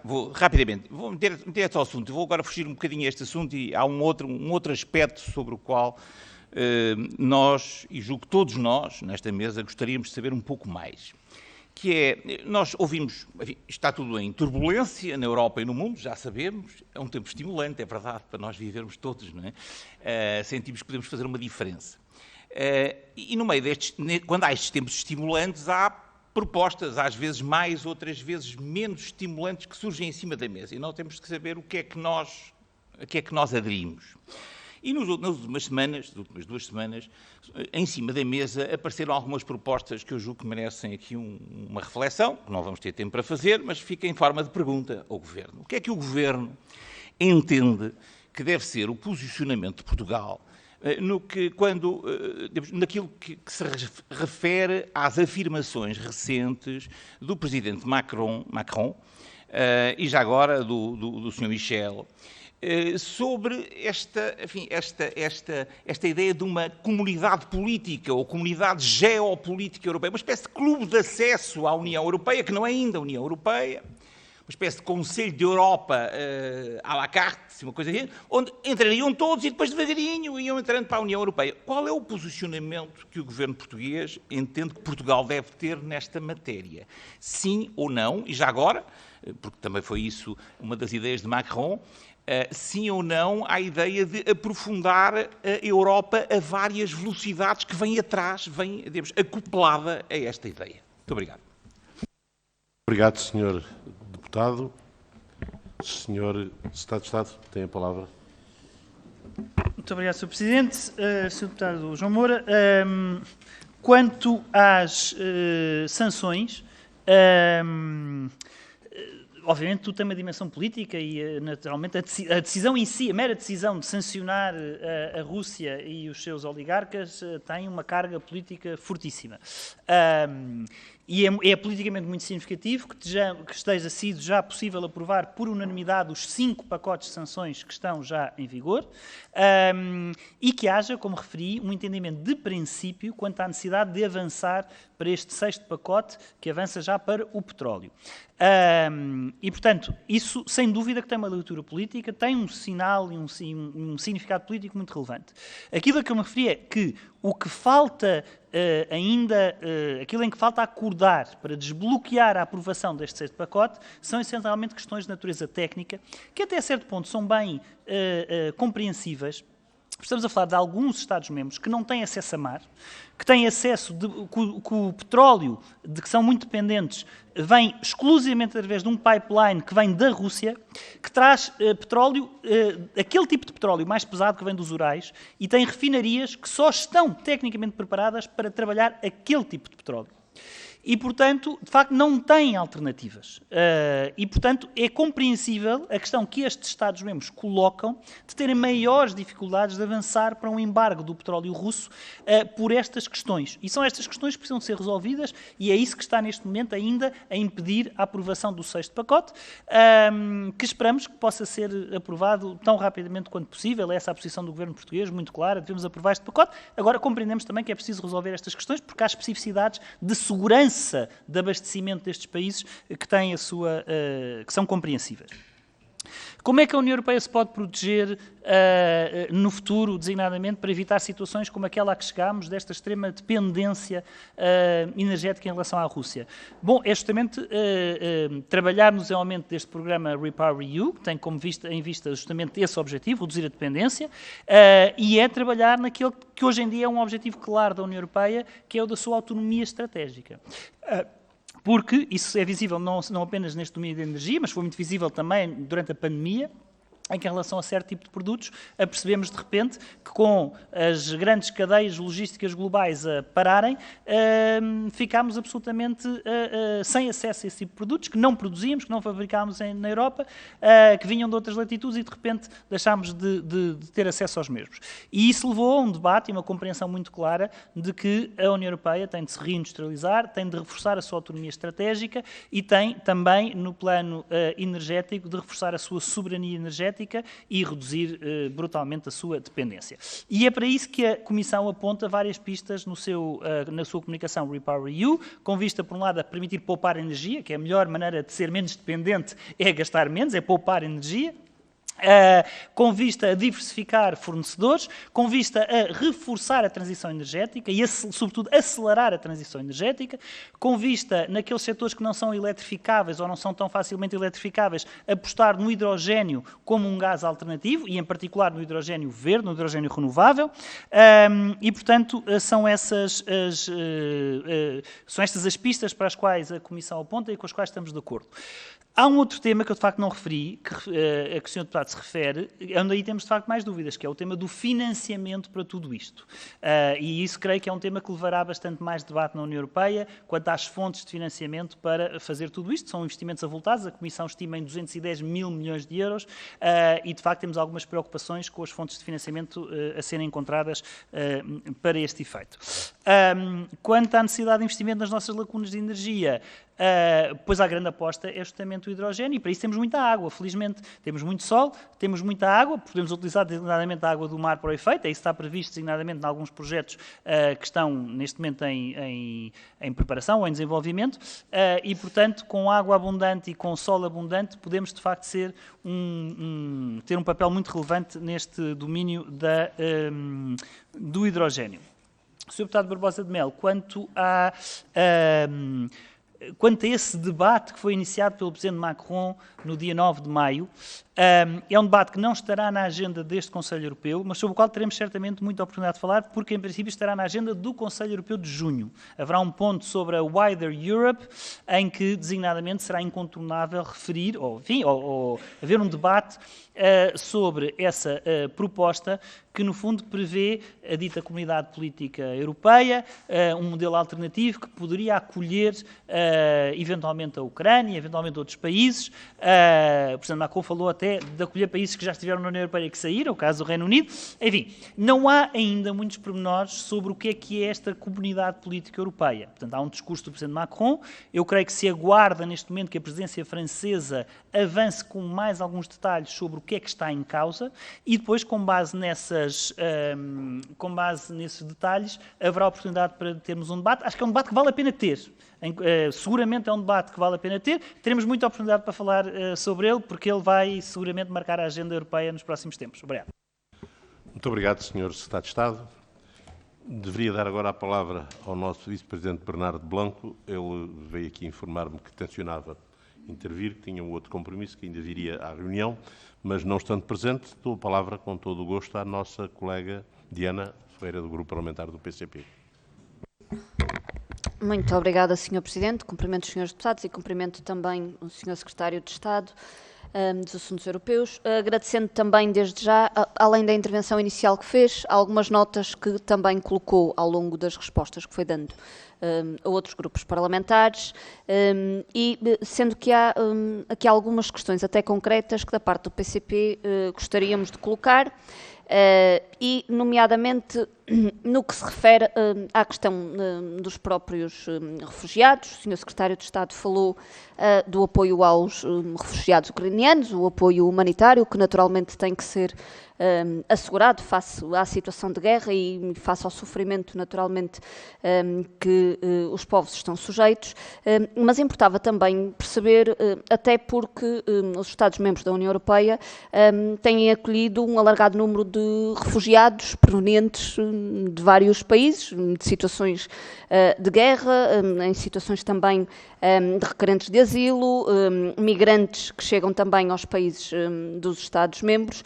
Vou rapidamente, vou meter ao assunto. Vou agora fugir um bocadinho a este assunto e há um outro aspecto sobre o qual nós, e julgo que todos nós, nesta mesa, gostaríamos de saber um pouco mais. Que é, nós ouvimos, enfim, está tudo em turbulência na Europa e no mundo, já sabemos, é um tempo estimulante, é verdade, para nós vivermos todos, não é? Sentimos que podemos fazer uma diferença. E no meio destes, quando há estes tempos estimulantes, há propostas, às vezes mais, outras vezes menos estimulantes, que surgem em cima da mesa. E nós temos que saber a que é que nós aderimos. E nas últimas duas semanas, em cima da mesa, apareceram algumas propostas que eu julgo que merecem aqui uma reflexão, que não vamos ter tempo para fazer, mas fica em forma de pergunta ao Governo. O que é que o Governo entende que deve ser o posicionamento de Portugal naquilo que se refere às afirmações recentes do Presidente Macron e já agora do Sr. Michel, sobre esta ideia de uma comunidade política ou comunidade geopolítica europeia, uma espécie de clube de acesso à União Europeia, que não é ainda a União Europeia, uma espécie de Conselho de Europa à la carte, uma coisa assim, onde entrariam todos e depois devagarinho iam entrando para a União Europeia. Qual é o posicionamento que o governo português entende que Portugal deve ter nesta matéria? Sim ou não? E já agora, porque também foi isso uma das ideias de Macron, sim ou não à ideia de aprofundar a Europa a várias velocidades que vem atrás, digamos, acoplada a esta ideia. Muito obrigado. Obrigado, Sr. Deputado. Sr. Secretário de Estado, tem a palavra. Muito obrigado, Sr. Presidente. Sr. Deputado João Moura, quanto às sanções, obviamente tudo tem uma dimensão política e, naturalmente, a decisão em si, a mera decisão de sancionar a Rússia e os seus oligarcas tem uma carga política fortíssima. E é politicamente muito significativo que esteja sido já possível aprovar por unanimidade os 5 pacotes de sanções que estão já em vigor e que haja, como referi, um entendimento de princípio quanto à necessidade de avançar para este 6º pacote, que avança já para o petróleo. E, portanto, isso, sem dúvida, que tem uma leitura política, tem um sinal e um significado político muito relevante. Aquilo a que eu me referi é que o que falta aquilo em que falta acordar para desbloquear a aprovação deste 6º pacote são essencialmente questões de natureza técnica, que até certo ponto são bem compreensíveis. Estamos a falar de alguns Estados-membros que não têm acesso a mar, que têm acesso, que o petróleo, de que são muito dependentes, vem exclusivamente através de um pipeline que vem da Rússia, que traz petróleo, aquele tipo de petróleo mais pesado que vem dos Urais, e tem refinarias que só estão tecnicamente preparadas para trabalhar aquele tipo de petróleo. E, portanto, de facto, não têm alternativas. E, portanto, é compreensível a questão que estes Estados-membros colocam de terem maiores dificuldades de avançar para um embargo do petróleo russo por estas questões. E são estas questões que precisam ser resolvidas e é isso que está, neste momento, ainda a impedir a aprovação do 6º pacote, que esperamos que possa ser aprovado tão rapidamente quanto possível. Essa é a posição do governo português, muito clara, devemos aprovar este pacote. Agora, compreendemos também que é preciso resolver estas questões porque há especificidades de segurança de abastecimento destes países que têm que são compreensíveis. Como é que a União Europeia se pode proteger no futuro, designadamente, para evitar situações como aquela a que chegámos, desta extrema dependência energética em relação à Rússia? Bom, é justamente trabalhar no desenvolvimento deste programa REPowerEU, que tem em vista justamente esse objetivo, reduzir a dependência, e é trabalhar naquilo que hoje em dia é um objetivo claro da União Europeia, que é o da sua autonomia estratégica. Porque isso é visível não apenas neste domínio da energia, mas foi muito visível também durante a pandemia, em que, em relação a certo tipo de produtos, apercebemos de repente que, com as grandes cadeias logísticas globais a pararem, ficámos absolutamente sem acesso a esse tipo de produtos, que não produzíamos, que não fabricámos na Europa, que vinham de outras latitudes e, de repente, deixámos de ter acesso aos mesmos. E isso levou a um debate e uma compreensão muito clara de que a União Europeia tem de se reindustrializar, tem de reforçar a sua autonomia estratégica e tem também, no plano energético, de reforçar a sua soberania energética e reduzir brutalmente a sua dependência. E é para isso que a Comissão aponta várias pistas na sua comunicação REPowerEU, com vista, por um lado, a permitir poupar energia, que é a melhor maneira de ser menos dependente é gastar menos, é poupar energia, com vista a diversificar fornecedores, com vista a reforçar a transição energética e, sobretudo, acelerar a transição energética, com vista naqueles setores que não são eletrificáveis ou não são tão facilmente eletrificáveis, apostar no hidrogénio como um gás alternativo e, em particular, no hidrogénio verde, no hidrogénio renovável, e, portanto, são estas as pistas para as quais a Comissão aponta e com as quais estamos de acordo. Há um outro tema que eu de facto não referi, a que o Sr. Deputado se refere, onde aí temos de facto mais dúvidas, que é o tema do financiamento para tudo isto. E isso creio que é um tema que levará bastante mais debate na União Europeia quanto às fontes de financiamento para fazer tudo isto. São investimentos avultados, a Comissão estima em 210 mil milhões de euros e de facto temos algumas preocupações com as fontes de financiamento a serem encontradas para este efeito. Quanto à necessidade de investimento nas nossas lacunas de energia, pois a grande aposta é justamente o hidrogênio, e para isso temos muita água. Felizmente temos muito sol, temos muita água, podemos utilizar designadamente a água do mar para o efeito, isso está previsto designadamente em alguns projetos que estão neste momento em preparação ou em desenvolvimento, e portanto com água abundante e com sol abundante podemos de facto ter um papel muito relevante neste domínio do hidrogênio. Sr. Deputado Barbosa de Melo, quanto a esse debate que foi iniciado pelo Presidente Macron no dia 9 de maio, é um debate que não estará na agenda deste Conselho Europeu, mas sobre o qual teremos certamente muita oportunidade de falar, porque em princípio estará na agenda do Conselho Europeu de junho. Haverá um ponto sobre a Wider Europe, em que designadamente será incontornável referir, ou haver um debate sobre essa proposta que no fundo prevê a dita Comunidade Política Europeia, um modelo alternativo que poderia acolher eventualmente a Ucrânia, eventualmente outros países. O Presidente Macron falou até de acolher países que já estiveram na União Europeia e que saíram, o caso do Reino Unido. Enfim, não há ainda muitos pormenores sobre o que é esta Comunidade Política Europeia. Portanto, há um discurso do Presidente Macron. Eu creio que se aguarda neste momento que a presidência francesa avance com mais alguns detalhes sobre o que é que está em causa e depois, com base nesses detalhes, haverá oportunidade para termos um debate. Acho que é um debate que vale a pena ter. Seguramente é um debate que vale a pena ter. Teremos muita oportunidade para falar sobre ele, porque ele vai seguramente marcar a agenda europeia nos próximos tempos. Obrigado. Muito obrigado, Sr. Secretário de Estado. Deveria dar agora a palavra ao nosso Vice-Presidente Bernardo Blanco. Ele veio aqui informar-me que tencionava intervir, que tinha um outro compromisso, que ainda viria à reunião, mas não estando presente, dou a palavra com todo o gosto à nossa colega Diana Ferreira, do Grupo Parlamentar do PCP. Muito obrigada, Sr. Presidente. Cumprimento os Srs. Deputados e cumprimento também o Sr. Secretário de Estado dos Assuntos Europeus, agradecendo também desde já, além da intervenção inicial que fez, algumas notas que também colocou ao longo das respostas que foi dando a outros grupos parlamentares, e sendo que há aqui algumas questões até concretas que da parte do PCP gostaríamos de colocar, e nomeadamente no que se refere à questão dos próprios refugiados. O Sr. Secretário de Estado falou do apoio aos refugiados ucranianos, o apoio humanitário, que naturalmente tem que ser assegurado face à situação de guerra e face ao sofrimento, naturalmente, que os povos estão sujeitos, mas importava também perceber, até porque os Estados-membros da União Europeia têm acolhido um alargado número de refugiados provenientes de vários países, de situações de guerra, em situações também de requerentes de asilo, migrantes que chegam também aos países dos Estados-membros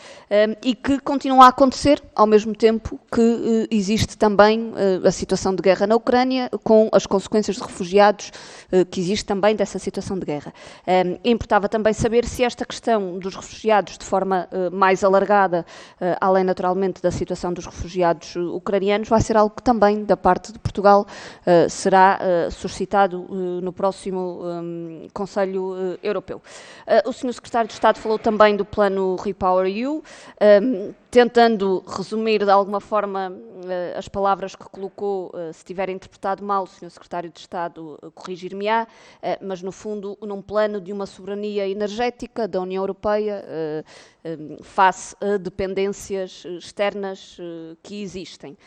e que continuam a acontecer ao mesmo tempo que existe também a situação de guerra na Ucrânia, com as consequências de refugiados que existe também dessa situação de guerra. Importava também saber se esta questão dos refugiados de forma mais alargada, além naturalmente da situação dos refugiados ucranianos, vai ser algo que também da parte de Portugal será suscitado no próximo Conselho Europeu. O Sr. Secretário de Estado falou também do plano REPowerEU, tentando resumir de alguma forma as palavras que colocou. Se tiver interpretado mal, o Sr. Secretário de Estado corrigir-me-á, mas no fundo num plano de uma soberania energética da União Europeia face a dependências externas que existem.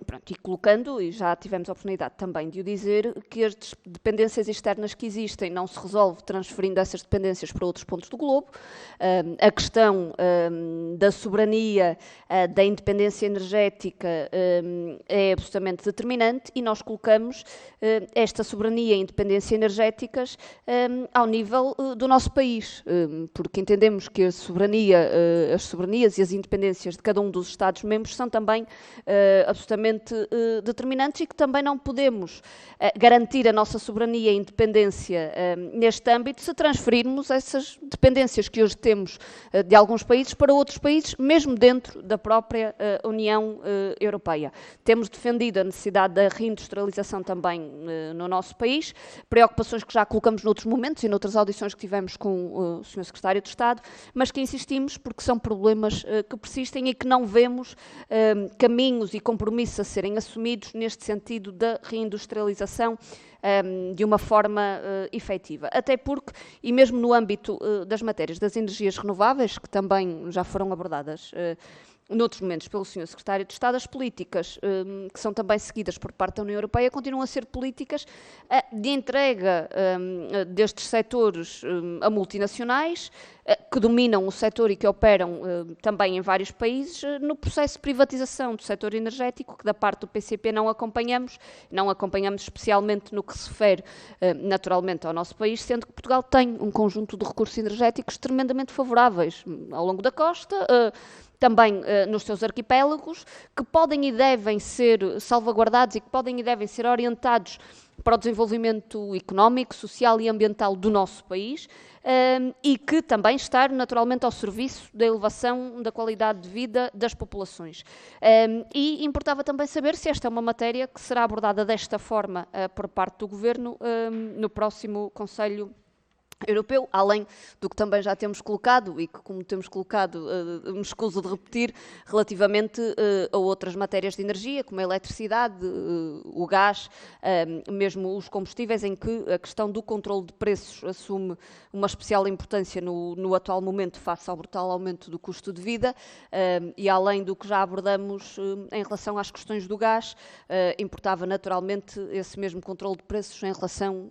Pronto, e colocando, e já tivemos a oportunidade também de o dizer, que as dependências externas que existem não se resolve transferindo essas dependências para outros pontos do globo. A questão da soberania soberania, da independência energética é absolutamente determinante e nós colocamos esta soberania e independência energéticas ao nível do nosso país, porque entendemos que as soberanias e as independências de cada um dos Estados-membros são também absolutamente determinantes e que também não podemos garantir a nossa soberania e independência neste âmbito se transferirmos essas dependências que hoje temos de alguns países para outros países, mesmo dentro da própria União Europeia. Temos defendido a necessidade da reindustrialização também no nosso país, preocupações que já colocamos noutros momentos e noutras audições que tivemos com o Sr. Secretário de Estado, mas que insistimos porque são problemas que persistem e que não vemos caminhos e compromissos a serem assumidos neste sentido da reindustrialização de uma forma efetiva. Até porque, e mesmo no âmbito das matérias das energias renováveis, que também já foram abordadas noutros momentos pelo Sr. Secretário de Estado, as políticas que são também seguidas por parte da União Europeia continuam a ser políticas de entrega destes setores a multinacionais, que dominam o setor e que operam também em vários países, no processo de privatização do setor energético, que da parte do PCP não acompanhamos especialmente no que se refere naturalmente ao nosso país, sendo que Portugal tem um conjunto de recursos energéticos tremendamente favoráveis ao longo da costa, também nos seus arquipélagos, que podem e devem ser salvaguardados e que podem e devem ser orientados para o desenvolvimento económico, social e ambiental do nosso país e que também está naturalmente ao serviço da elevação da qualidade de vida das populações. E importava também saber se esta é uma matéria que será abordada desta forma por parte do Governo no próximo Conselho Europeu, além do que também já temos colocado e que, como temos colocado, me escuso de repetir, relativamente a outras matérias de energia, como a eletricidade, o gás, mesmo os combustíveis, em que a questão do controle de preços assume uma especial importância no atual momento, face ao brutal aumento do custo de vida, e além do que já abordamos em relação às questões do gás, importava naturalmente esse mesmo controle de preços em relação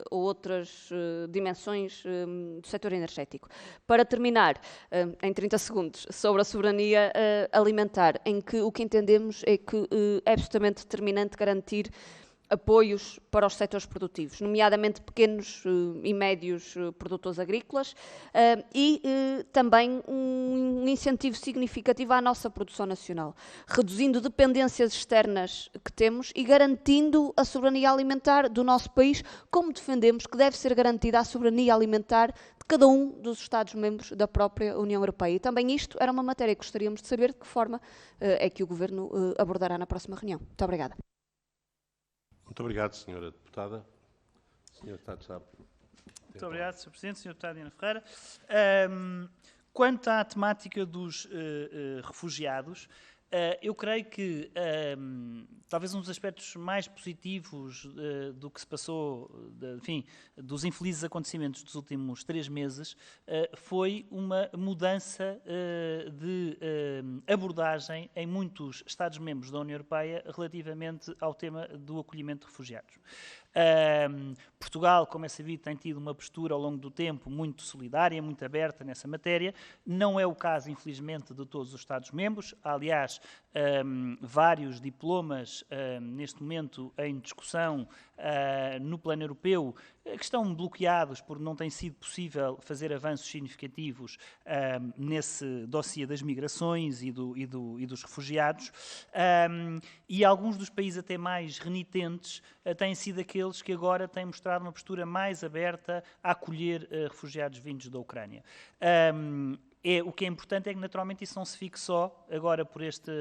a outras dimensões do setor energético. Para terminar, em 30 segundos, sobre a soberania alimentar, em que o que entendemos é que é absolutamente determinante garantir apoios para os setores produtivos, nomeadamente pequenos e médios produtores agrícolas e também um incentivo significativo à nossa produção nacional, reduzindo dependências externas que temos e garantindo a soberania alimentar do nosso país, como defendemos que deve ser garantida a soberania alimentar de cada um dos Estados-membros da própria União Europeia. E também isto era uma matéria que gostaríamos de saber de que forma é que o Governo abordará na próxima reunião. Muito obrigada. Muito obrigado, Sra. Deputada. Sr. Deputado sabe. Muito obrigado, Sr. Presidente, Sr. Deputado Diana Ferreira. Quanto à temática dos refugiados, eu creio que talvez um dos aspectos mais positivos do que se passou, enfim, dos infelizes acontecimentos dos últimos 3 meses, foi uma mudança de abordagem em muitos Estados-membros da União Europeia relativamente ao tema do acolhimento de refugiados. Portugal, como é sabido, tem tido uma postura ao longo do tempo muito solidária, muito aberta nessa matéria. Não é o caso, infelizmente, de todos os Estados-membros. Há, aliás, vários diplomas neste momento em discussão no plano europeu que estão bloqueados porque não tem sido possível fazer avanços significativos nesse dossiê das migrações e dos refugiados. E alguns dos países até mais renitentes têm sido aqueles que agora têm mostrado uma postura mais aberta a acolher refugiados vindos da Ucrânia. O que é importante é que, naturalmente, isso não se fique só agora por este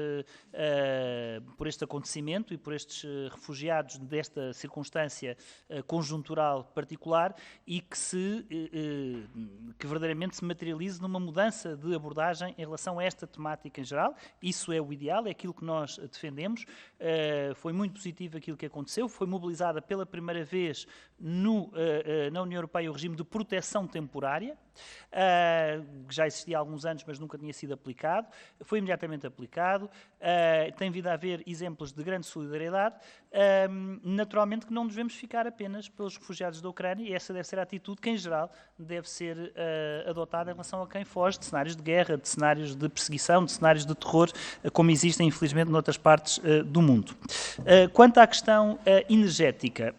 acontecimento e por estes refugiados desta circunstância conjuntural particular e que verdadeiramente se materialize numa mudança de abordagem em relação a esta temática em geral. Isso é o ideal, é aquilo que nós defendemos. Foi muito positivo aquilo que aconteceu. Foi mobilizada pela primeira vez na União Europeia o regime de proteção temporária, já existia há alguns anos, mas nunca tinha sido aplicado, foi imediatamente aplicado, tem vindo a haver exemplos de grande solidariedade, naturalmente que não devemos ficar apenas pelos refugiados da Ucrânia, e essa deve ser a atitude que, em geral, deve ser adotada em relação a quem foge de cenários de guerra, de cenários de perseguição, de cenários de terror, como existem, infelizmente, noutras partes do mundo. Quanto à questão energética,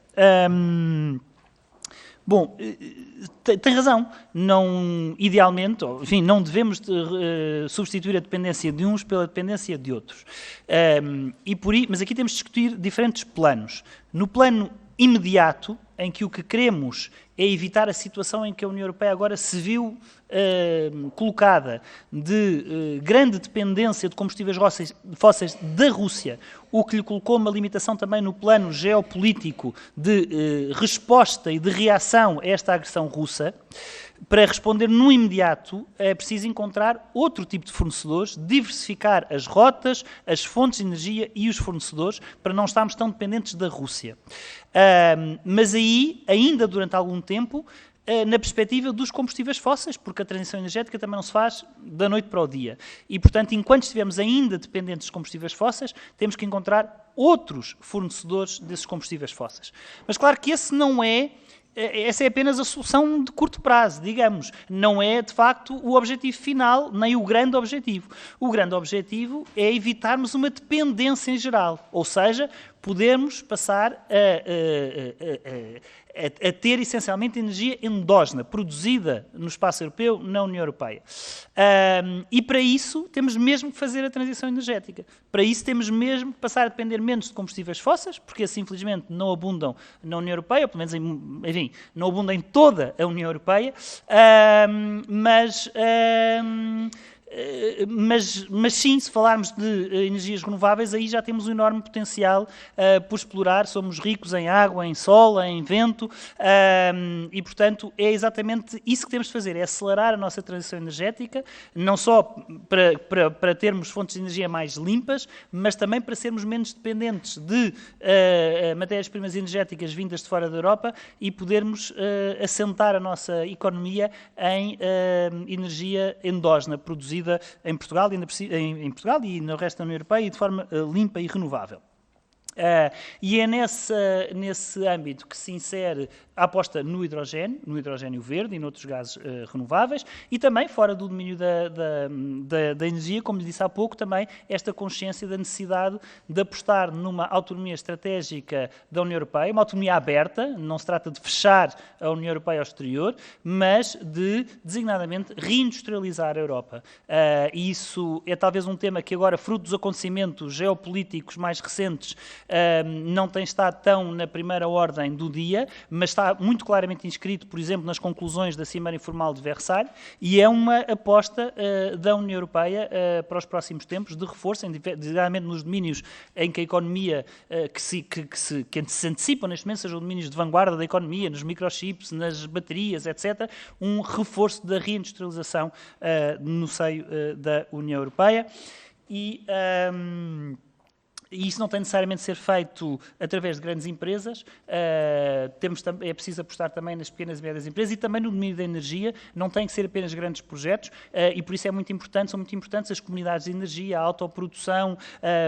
bom, tem razão. Não, idealmente, enfim, não devemos substituir a dependência de uns pela dependência de outros. Mas aqui temos de discutir diferentes planos. No plano imediato, em que o que queremos é evitar a situação em que a União Europeia agora se viu colocada de grande dependência de combustíveis fósseis da Rússia, o que lhe colocou uma limitação também no plano geopolítico de resposta e de reação a esta agressão russa. Para responder no imediato, é preciso encontrar outro tipo de fornecedores, diversificar as rotas, as fontes de energia e os fornecedores, para não estarmos tão dependentes da Rússia. Mas aí, ainda durante algum tempo, na perspectiva dos combustíveis fósseis, porque a transição energética também não se faz da noite para o dia. E, portanto, enquanto estivermos ainda dependentes dos combustíveis fósseis, temos que encontrar outros fornecedores desses combustíveis fósseis. Mas claro que essa é apenas a solução de curto prazo, digamos. Não é, de facto, o objetivo final, nem o grande objetivo. O grande objetivo é evitarmos uma dependência em geral, ou seja, podermos passar a ter essencialmente energia endógena, produzida no espaço europeu, na União Europeia. E para isso temos mesmo que fazer a transição energética. Para isso temos mesmo que passar a depender menos de combustíveis fósseis, porque esses infelizmente não abundam na União Europeia, ou pelo menos, enfim, não abundam em toda a União Europeia, mas sim, se falarmos de energias renováveis, aí já temos um enorme potencial por explorar. Somos ricos em água, em sol, em vento, e portanto é exatamente isso que temos de fazer, é acelerar a nossa transição energética, não só para termos fontes de energia mais limpas, mas também para sermos menos dependentes de matérias-primas energéticas vindas de fora da Europa e podermos assentar a nossa economia em energia endógena, produzida em Portugal e no resto da União Europeia e de forma limpa e renovável. E é nesse âmbito que se insere a aposta no hidrogênio verde e noutros gases renováveis, e também fora do domínio da energia, como lhe disse há pouco, também esta consciência da necessidade de apostar numa autonomia estratégica da União Europeia, uma autonomia aberta. Não se trata de fechar a União Europeia ao exterior, mas de, designadamente, reindustrializar a Europa. E isso é talvez um tema que agora, fruto dos acontecimentos geopolíticos mais recentes, não tem estado tão na primeira ordem do dia, mas está muito claramente inscrito, por exemplo, nas conclusões da Cimeira Informal de Versalhes, e é uma aposta da União Europeia para os próximos tempos de reforço, designadamente nos domínios em que a economia que se antecipam neste momento, sejam domínios de vanguarda da economia, nos microchips, nas baterias, etc., um reforço da reindustrialização no seio da União Europeia. E isso não tem necessariamente de ser feito através de grandes empresas, é preciso apostar também nas pequenas e médias empresas e também no domínio da energia. Não tem que ser apenas grandes projetos, e por isso são muito importantes as comunidades de energia, a autoprodução,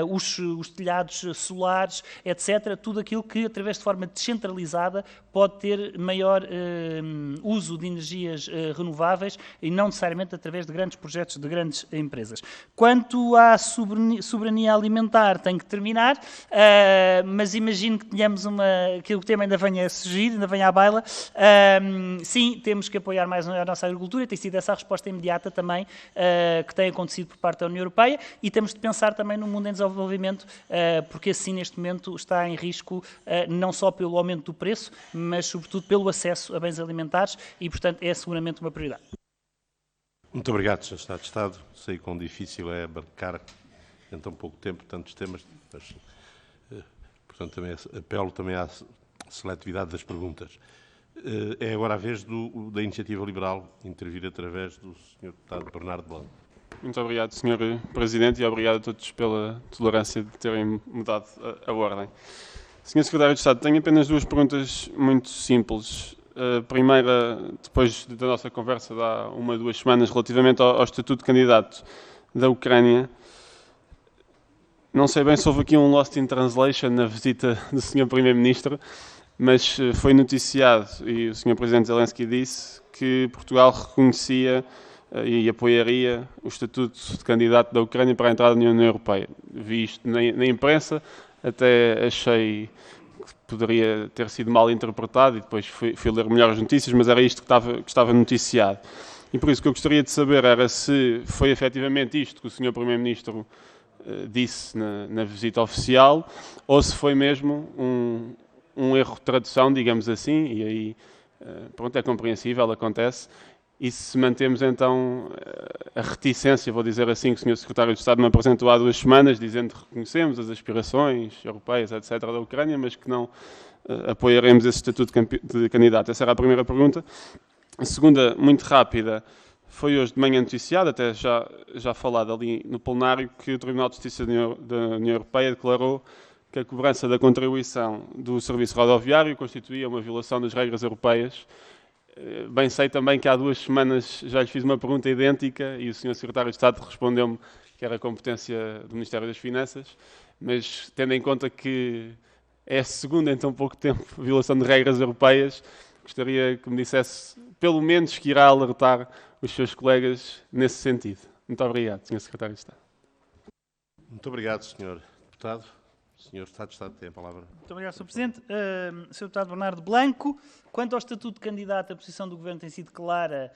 os telhados solares, etc. Tudo aquilo que, através de forma descentralizada, pode ter maior uso de energias renováveis e não necessariamente através de grandes projetos de grandes empresas. Quanto à soberania alimentar, tem que terminar, mas imagino que tenhamos que o tema ainda venha a surgir, ainda venha à baila. Sim, temos que apoiar mais a nossa agricultura, tem sido essa a resposta imediata também que tem acontecido por parte da União Europeia, e temos de pensar também no mundo em desenvolvimento, porque assim neste momento está em risco não só pelo aumento do preço, mas sobretudo pelo acesso a bens alimentares, e portanto é seguramente uma prioridade. Muito obrigado, Sr. Secretário de Estado. Sei quão difícil é abarcar em tão pouco tempo tantos temas, mas, portanto, também apelo também à seletividade das perguntas. É agora a vez da Iniciativa Liberal intervir através do Sr. Deputado Bernardo Blanco. Muito obrigado, Sr. Presidente, e obrigado a todos pela tolerância de terem mudado a ordem. Sr. Secretário de Estado, tenho apenas duas perguntas muito simples. A primeira, depois da nossa conversa de há 1 ou 2 semanas, relativamente ao estatuto de candidato da Ucrânia. Não sei bem se houve aqui um lost in translation na visita do Sr. Primeiro-Ministro, mas foi noticiado, e o Sr. Presidente Zelensky disse, que Portugal reconhecia e apoiaria o estatuto de candidato da Ucrânia para a entrada na União Europeia. Vi isto na imprensa, até achei que poderia ter sido mal interpretado e depois fui ler melhor as notícias, mas era isto que estava noticiado. E por isso que eu gostaria de saber era se foi efetivamente isto que o Sr. Primeiro-Ministro disse na visita oficial, ou se foi mesmo um erro de tradução, digamos assim, e aí, pronto, é compreensível, acontece, e se mantemos então a reticência, vou dizer assim, que o Sr. Secretário de Estado me apresentou há 2 semanas, dizendo que reconhecemos as aspirações europeias, etc., da Ucrânia, mas que não apoiaremos esse estatuto de candidato. Essa era a primeira pergunta. A segunda, muito rápida, foi hoje de manhã noticiado, até já falado ali no plenário, que o Tribunal de Justiça da União Europeia declarou que a cobrança da contribuição do serviço rodoviário constituía uma violação das regras europeias. Bem sei também que há 2 semanas já lhe fiz uma pergunta idêntica e o Sr. Secretário de Estado respondeu-me que era competência do Ministério das Finanças, mas tendo em conta que é a segunda em tão pouco tempo violação de regras europeias, gostaria que me dissesse, pelo menos, que irá alertar os seus colegas nesse sentido. Muito obrigado, Sr. Secretário de Estado. Muito obrigado, Sr. Deputado. O Sr. Secretário de Estado tem a palavra. Muito obrigado, Sr. Presidente. Sr. Deputado Bernardo Blanco, quanto ao estatuto de candidato, a posição do Governo tem sido clara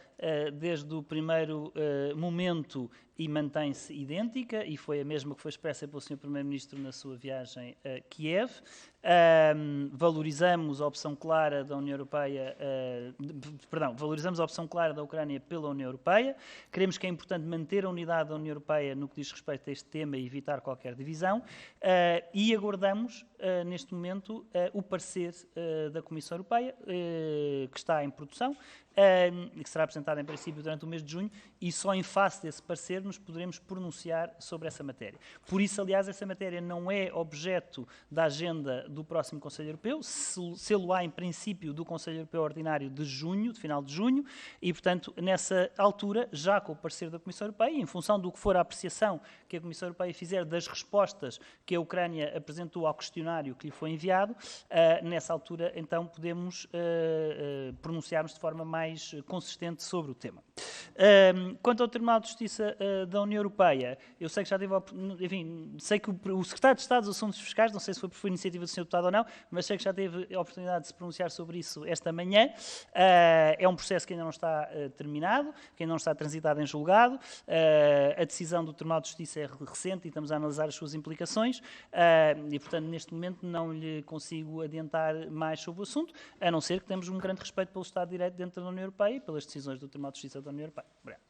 desde o primeiro momento e mantém-se idêntica, e foi a mesma que foi expressa pelo Sr. Primeiro-Ministro na sua viagem a Kiev. Valorizamos a opção clara da União Europeia, valorizamos a opção clara da Ucrânia pela União Europeia. Creemos que é importante manter a unidade da União Europeia no que diz respeito a este tema e evitar qualquer divisão. E aguardamos, neste momento, o parecer da Comissão Europeia, que está em produção, que será apresentado em princípio durante o mês de junho, e só em face desse parecer nos poderemos pronunciar sobre essa matéria. Por isso, aliás, essa matéria não é objeto da agenda do próximo Conselho Europeu, sê-lo-á em princípio do Conselho Europeu Ordinário de junho, de final de junho, e, portanto, nessa altura, já com o parecer da Comissão Europeia, em função do que for a apreciação que a Comissão Europeia fizer das respostas que a Ucrânia apresentou ao questionário que lhe foi enviado, nessa altura, então, podemos pronunciar-nos de forma mais consistente sobre o tema. Quanto ao Tribunal de Justiça da União Europeia, eu sei que já teve, sei que o Secretário de Estado dos Assuntos Fiscais, não sei se foi iniciativa do Sr. Deputado ou não, mas sei que já teve a oportunidade de se pronunciar sobre isso esta manhã. É um processo que ainda não está terminado, que ainda não está transitado em julgado. A decisão do Tribunal de Justiça é recente e estamos a analisar as suas implicações e, portanto, neste momento não lhe consigo adiantar mais sobre o assunto, a não ser que temos um grande respeito pelo Estado de Direito dentro da União Europeia e pelas decisões do Tribunal de Justiça da União Europeia. Obrigado.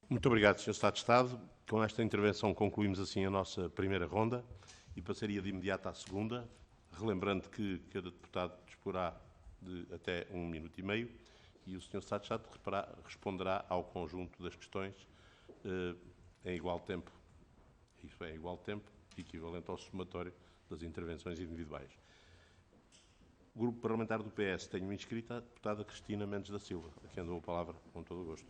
Muito obrigado, Sr. Secretário de Estado. Com esta intervenção concluímos assim a nossa primeira ronda e passaria de imediato à segunda, relembrando que cada deputado disporá de até 1 minuto e meio e o Sr. Secretário de Estado responderá ao conjunto das questões em igual tempo. Isso é, em igual tempo, equivalente ao somatório das intervenções individuais. O Grupo Parlamentar do PS tem uma inscrita, a deputada Cristina Mendes da Silva, a quem dou a palavra com todo o gosto.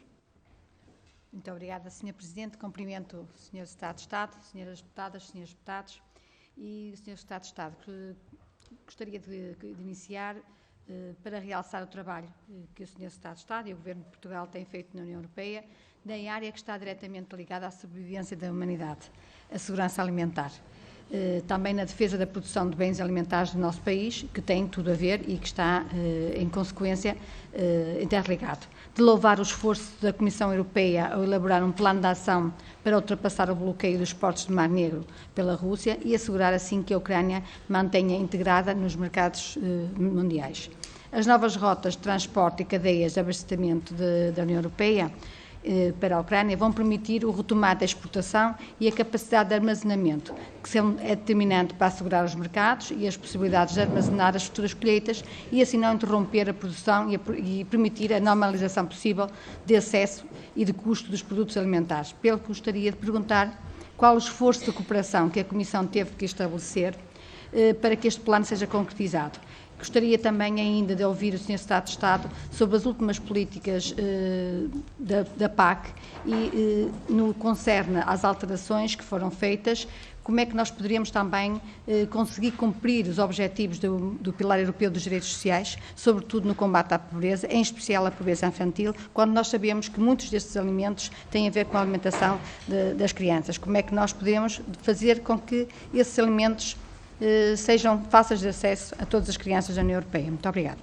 Muito obrigada, Sr. Presidente. Cumprimento o Sr. Secretário de Estado, Sras. Deputadas, Srs. Deputados e o Sr. Secretário de Estado. Gostaria de iniciar para realçar o trabalho que o Sr. Secretário de Estado e o Governo de Portugal têm feito na União Europeia na área que está diretamente ligada à sobrevivência da humanidade, a segurança alimentar. Também na defesa da produção de bens alimentares do nosso país, que tem tudo a ver e que está, em consequência, interligado. De louvar o esforço da Comissão Europeia ao elaborar um plano de ação para ultrapassar o bloqueio dos portos do Mar Negro pela Rússia e assegurar assim que a Ucrânia mantenha integrada nos mercados mundiais. As novas rotas de transporte e cadeias de abastecimento da União Europeia para a Ucrânia vão permitir o retomar da exportação e a capacidade de armazenamento, que é determinante para assegurar os mercados e as possibilidades de armazenar as futuras colheitas e assim não interromper a produção e permitir a normalização possível de acesso e de custo dos produtos alimentares. Pelo que gostaria de perguntar qual o esforço de cooperação que a Comissão teve que estabelecer para que este plano seja concretizado. Gostaria também ainda de ouvir o Sr. Secretário de Estado sobre as últimas políticas da PAC e no que concerne às alterações que foram feitas, como é que nós poderíamos também conseguir cumprir os objetivos do Pilar Europeu dos Direitos Sociais, sobretudo no combate à pobreza, em especial à pobreza infantil, quando nós sabemos que muitos destes alimentos têm a ver com a alimentação das crianças. Como é que nós podemos fazer com que esses alimentos sejam fáceis de acesso a todas as crianças da União Europeia? Muito obrigada.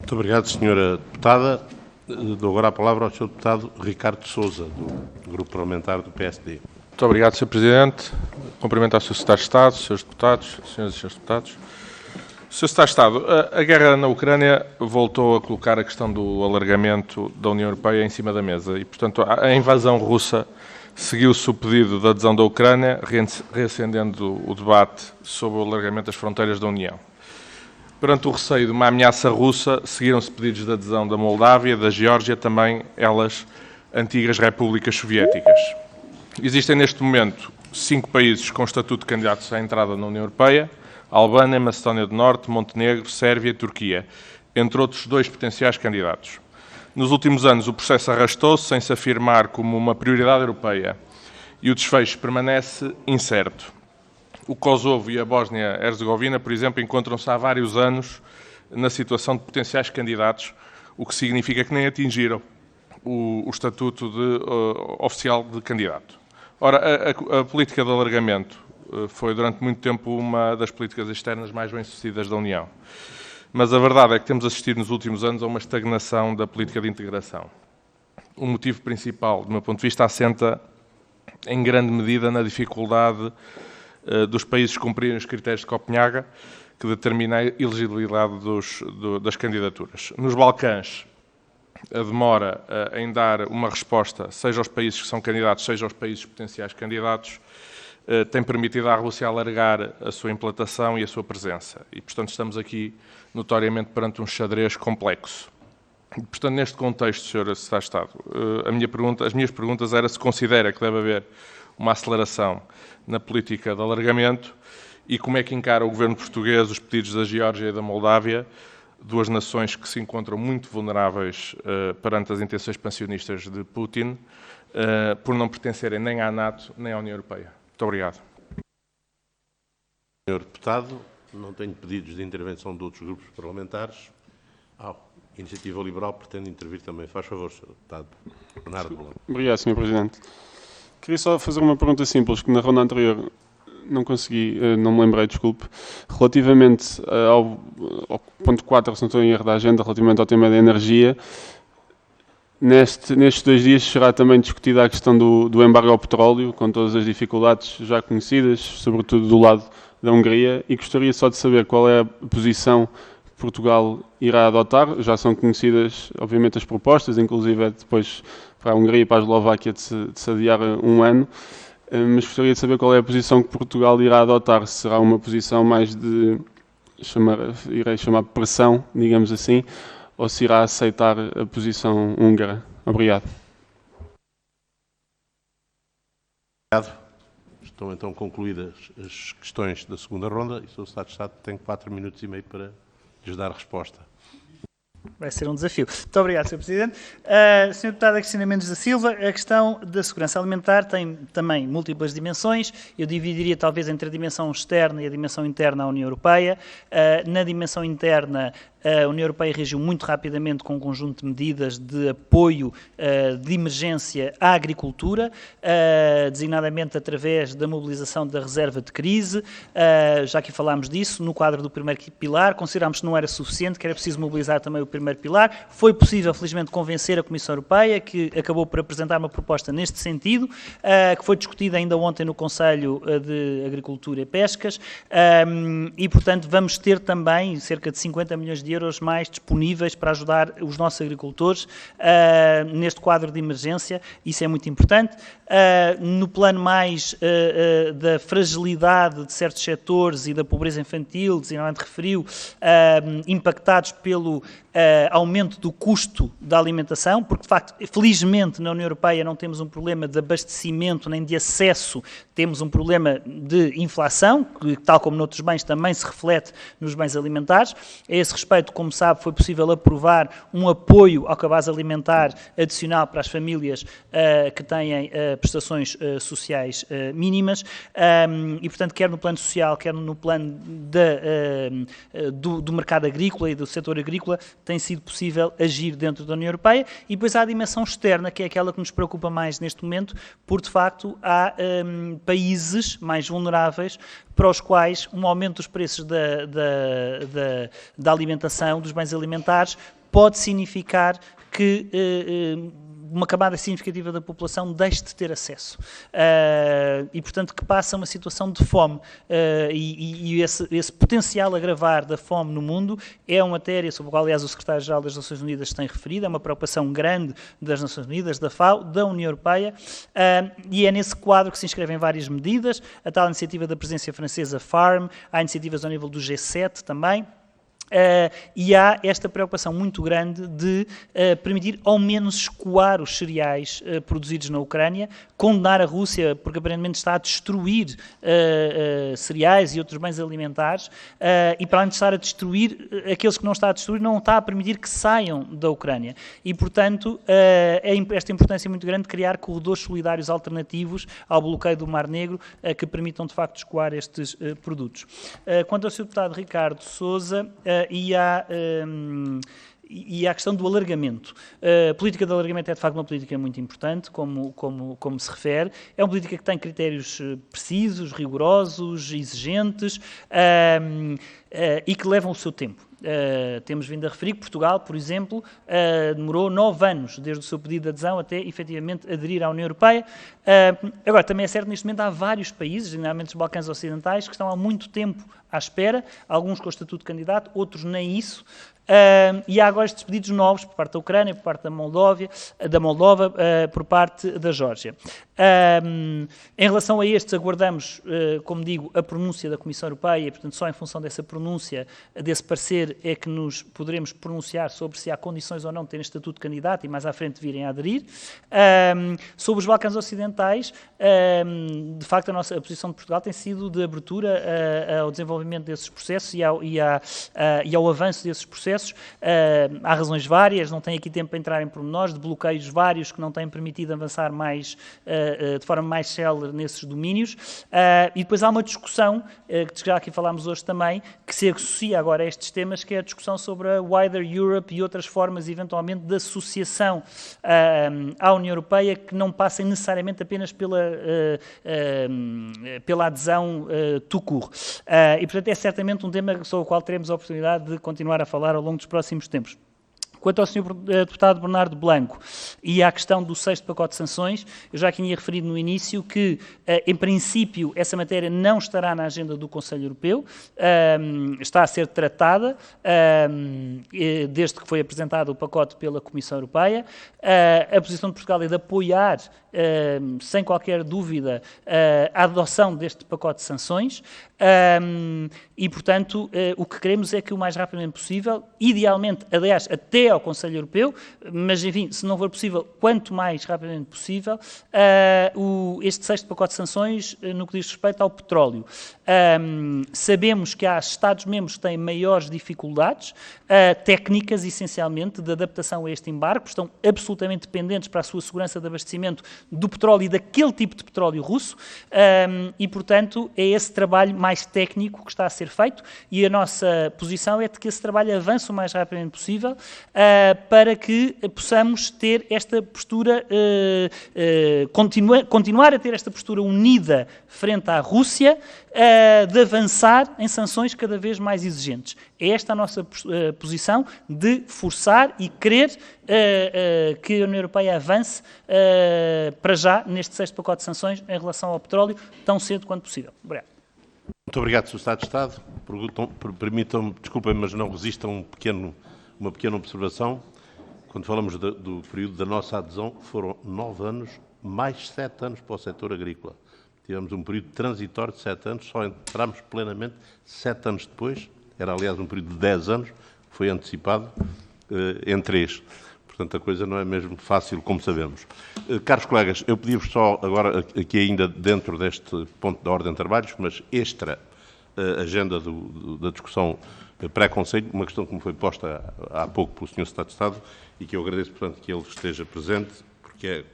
Muito obrigado, Sra. Deputada. Dou agora a palavra ao Sr. Deputado Ricardo Sousa, do Grupo Parlamentar do PSD. Muito obrigado, Sr. Presidente. Cumprimento ao Sr. Secretário de Estado, Srs. Deputados, Sras. e Srs. Deputados. Sr. Secretário de Estado, a guerra na Ucrânia voltou a colocar a questão do alargamento da União Europeia em cima da mesa e, portanto, a invasão russa seguiu-se o pedido de adesão da Ucrânia, reacendendo o debate sobre o alargamento das fronteiras da União. Perante o receio de uma ameaça russa, seguiram-se pedidos de adesão da Moldávia, da Geórgia, também elas antigas repúblicas soviéticas. Existem neste momento 5 países com estatuto de candidatos à entrada na União Europeia: Albânia, Macedónia do Norte, Montenegro, Sérvia e Turquia, entre outros 2 potenciais candidatos. Nos últimos anos o processo arrastou-se sem se afirmar como uma prioridade europeia e o desfecho permanece incerto. O Kosovo e a Bósnia-Herzegovina, por exemplo, encontram-se há vários anos na situação de potenciais candidatos, o que significa que nem atingiram o estatuto oficial de candidato. Ora, a política de alargamento foi durante muito tempo uma das políticas externas mais bem-sucedidas da União. Mas a verdade é que temos assistido nos últimos anos a uma estagnação da política de integração. O motivo principal, do meu ponto de vista, assenta em grande medida na dificuldade dos países cumprirem os critérios de Copenhaga, que determina a elegibilidade das candidaturas. Nos Balcãs, a demora em dar uma resposta, seja aos países que são candidatos, seja aos países potenciais candidatos, tem permitido à Rússia alargar a sua implantação e a sua presença. E, portanto, estamos aqui notoriamente perante um xadrez complexo. E, portanto, neste contexto, Sr. Secretário de Estado, as minhas perguntas eram se considera que deve haver uma aceleração na política de alargamento e como é que encara o governo português os pedidos da Geórgia e da Moldávia, 2 nações que se encontram muito vulneráveis perante as intenções expansionistas de Putin, por não pertencerem nem à NATO nem à União Europeia. Muito obrigado. Sr. Deputado, não tenho pedidos de intervenção de outros grupos parlamentares. Iniciativa Liberal pretende intervir também. Faz favor, Sr. Deputado Bernardo Bolão. Obrigado, Sr. Presidente. Queria só fazer uma pergunta simples, que na ronda anterior não consegui, não me lembrei, desculpe. Relativamente ao ponto 4, se não estou em erro da agenda, relativamente ao tema da energia, nestes 2 dias será também discutida a questão do embargo ao petróleo, com todas as dificuldades já conhecidas, sobretudo do lado da Hungria, e gostaria só de saber qual é a posição que Portugal irá adotar. Já são conhecidas, obviamente, as propostas, inclusive depois para a Hungria e para a Eslováquia de se adiar 1 ano, mas gostaria de saber qual é a posição que Portugal irá adotar. Se será uma posição mais de, irei chamar pressão, digamos assim, ou se irá aceitar a posição húngara. Obrigado. Obrigado. Estão então concluídas as questões da segunda ronda e o Sr. Secretário de Estado tem 4 minutos e meio para lhes dar resposta. Vai ser um desafio. Muito obrigado, Sr. Presidente. Sr. Deputada Cristina Mendes da Silva, a questão da segurança alimentar tem também múltiplas dimensões. Eu dividiria talvez entre a dimensão externa e a dimensão interna à União Europeia. Na dimensão interna, a União Europeia reagiu muito rapidamente com um conjunto de medidas de apoio de emergência à agricultura, designadamente através da mobilização da reserva de crise. Já que falámos disso, no quadro do primeiro pilar, considerámos que não era suficiente, que era preciso mobilizar também o primeiro pilar. Foi possível, felizmente, convencer a Comissão Europeia, que acabou por apresentar uma proposta neste sentido, que foi discutida ainda ontem no Conselho de Agricultura e Pescas, e, portanto, vamos ter também cerca de 50 milhões de euros mais disponíveis para ajudar os nossos agricultores neste quadro de emergência. Isso é muito importante. No plano mais da fragilidade de certos setores e da pobreza infantil, designadamente referiu, impactados pelo aumento do custo da alimentação, porque, de facto, felizmente, na União Europeia não temos um problema de abastecimento nem de acesso, temos um problema de inflação, que, tal como noutros bens, também se reflete nos bens alimentares. A esse respeito, como sabe, foi possível aprovar um apoio ao cabaz alimentar adicional para as famílias que têm prestações sociais mínimas e, portanto, quer no plano social, quer no plano do mercado agrícola e do setor agrícola, tem sido possível agir dentro da União Europeia. E depois há a dimensão externa, que é aquela que nos preocupa mais neste momento, porque, de facto, há países mais vulneráveis para os quais um aumento dos preços da alimentação, dos bens alimentares, pode significar que uma camada significativa da população deixe de ter acesso e, portanto, que passa a uma situação de fome. E esse potencial agravar da fome no mundo é uma matéria sobre a qual, aliás, o Secretário-Geral das Nações Unidas tem referido, é uma preocupação grande das Nações Unidas, da FAO, da União Europeia, e é nesse quadro que se inscrevem várias medidas, a tal iniciativa da presidência francesa FARM, há iniciativas ao nível do G7 também. E há esta preocupação muito grande de permitir ao menos escoar os cereais produzidos na Ucrânia, condenar a Rússia porque aparentemente está a destruir cereais e outros bens alimentares e, para além de estar a destruir, aqueles que não está a destruir, não está a permitir que saiam da Ucrânia. E, portanto, esta importância muito grande de criar corredores solidários alternativos ao bloqueio do Mar Negro que permitam, de facto, escoar estes produtos. Quanto ao Sr. Deputado Ricardo Sousa, e à questão do alargamento. A política de alargamento é, de facto, uma política muito importante, como se refere. É uma política que tem critérios precisos, rigorosos, exigentes e que levam o seu tempo. Temos vindo a referir que Portugal, por exemplo, demorou 9 anos desde o seu pedido de adesão até, efetivamente, aderir à União Europeia. Agora, também é certo, neste momento há vários países, generalmente os Balcãs Ocidentais, que estão há muito tempo à espera, alguns com o estatuto de candidato, outros nem isso. E há agora estes pedidos novos por parte da Ucrânia, por parte da Moldova, por parte da Geórgia. Em relação a estes, aguardamos, como digo, a pronúncia da Comissão Europeia, e, portanto, só em função dessa pronúncia, desse parecer, é que nos poderemos pronunciar sobre se há condições ou não de terem estatuto de candidato e mais à frente virem a aderir. Sobre os Balcãs Ocidentais, de facto, a posição de Portugal tem sido de abertura ao desenvolvimento desses processos e ao avanço desses processos. Há razões várias, não tenho aqui tempo para entrar em pormenores, de bloqueios vários que não têm permitido avançar mais, de forma mais célere nesses domínios. E depois há uma discussão, que já aqui falámos hoje também, que se associa agora a estes temas, que é a discussão sobre a Wider Europe e outras formas, eventualmente, de associação à União Europeia, que não passem necessariamente apenas pela adesão tout court. E, portanto, é certamente um tema sobre o qual teremos a oportunidade de continuar a falar ao longo dos próximos tempos. Quanto ao Sr. Deputado Bernardo Blanco e à questão do 6º pacote de sanções, eu já tinha referido no início que, em princípio, essa matéria não estará na agenda do Conselho Europeu, está a ser tratada desde que foi apresentado o pacote pela Comissão Europeia. A posição de Portugal é de apoiar, sem qualquer dúvida, a adoção deste pacote de sanções e, portanto, o que queremos é que o mais rapidamente possível, idealmente, aliás, até ao Conselho Europeu, mas, enfim, se não for possível, quanto mais rapidamente possível, este 6º pacote de sanções no que diz respeito ao petróleo. Sabemos que há Estados-membros que têm maiores dificuldades técnicas, essencialmente, de adaptação a este embargo, estão absolutamente dependentes para a sua segurança de abastecimento do petróleo e daquele tipo de petróleo russo e, portanto, é esse trabalho mais técnico que está a ser feito e a nossa posição é de que esse trabalho avance o mais rapidamente possível para que possamos ter esta postura, continuar a ter esta postura unida frente à Rússia, de avançar em sanções cada vez mais exigentes. É esta a nossa posição de forçar e querer que a União Europeia avance para já neste 6º pacote de sanções em relação ao petróleo tão cedo quanto possível. Obrigado. Muito obrigado, Sr. Secretário de Estado. Permitam-me, desculpem, mas não resistam uma pequena observação. Quando falamos do período da nossa adesão, foram 9 anos, mais 7 anos para o setor agrícola. Tivemos um período transitório de 7 anos, só entramos plenamente 7 anos depois. Era, aliás, um período de 10 anos, que foi antecipado em 3. Portanto, a coisa não é mesmo fácil, como sabemos. Caros colegas, eu pedi-vos só, agora, aqui ainda dentro deste ponto da ordem de trabalhos, mas extra agenda da discussão pré-conselho, uma questão que me foi posta há pouco pelo Sr. Secretário de Estado e que eu agradeço, portanto, que ele esteja presente, porque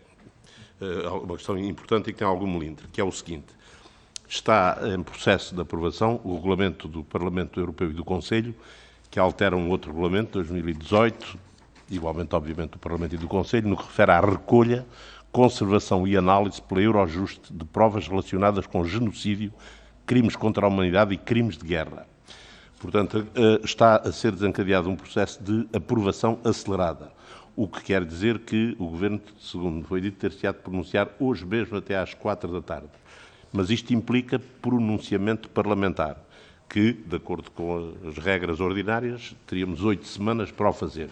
é uma questão importante e que tem algum melindre, que é o seguinte. Está em processo de aprovação o regulamento do Parlamento Europeu e do Conselho, que altera um outro regulamento, 2018, igualmente, obviamente, do Parlamento e do Conselho, no que refere à recolha, conservação e análise pela Eurojust de provas relacionadas com genocídio, crimes contra a humanidade e crimes de guerra. Portanto, está a ser desencadeado um processo de aprovação acelerada, o que quer dizer que o Governo, segundo foi dito, ter-se-á de pronunciar hoje mesmo até às 4 da tarde. Mas isto implica pronunciamento parlamentar, que, de acordo com as regras ordinárias, teríamos 8 semanas para o fazer.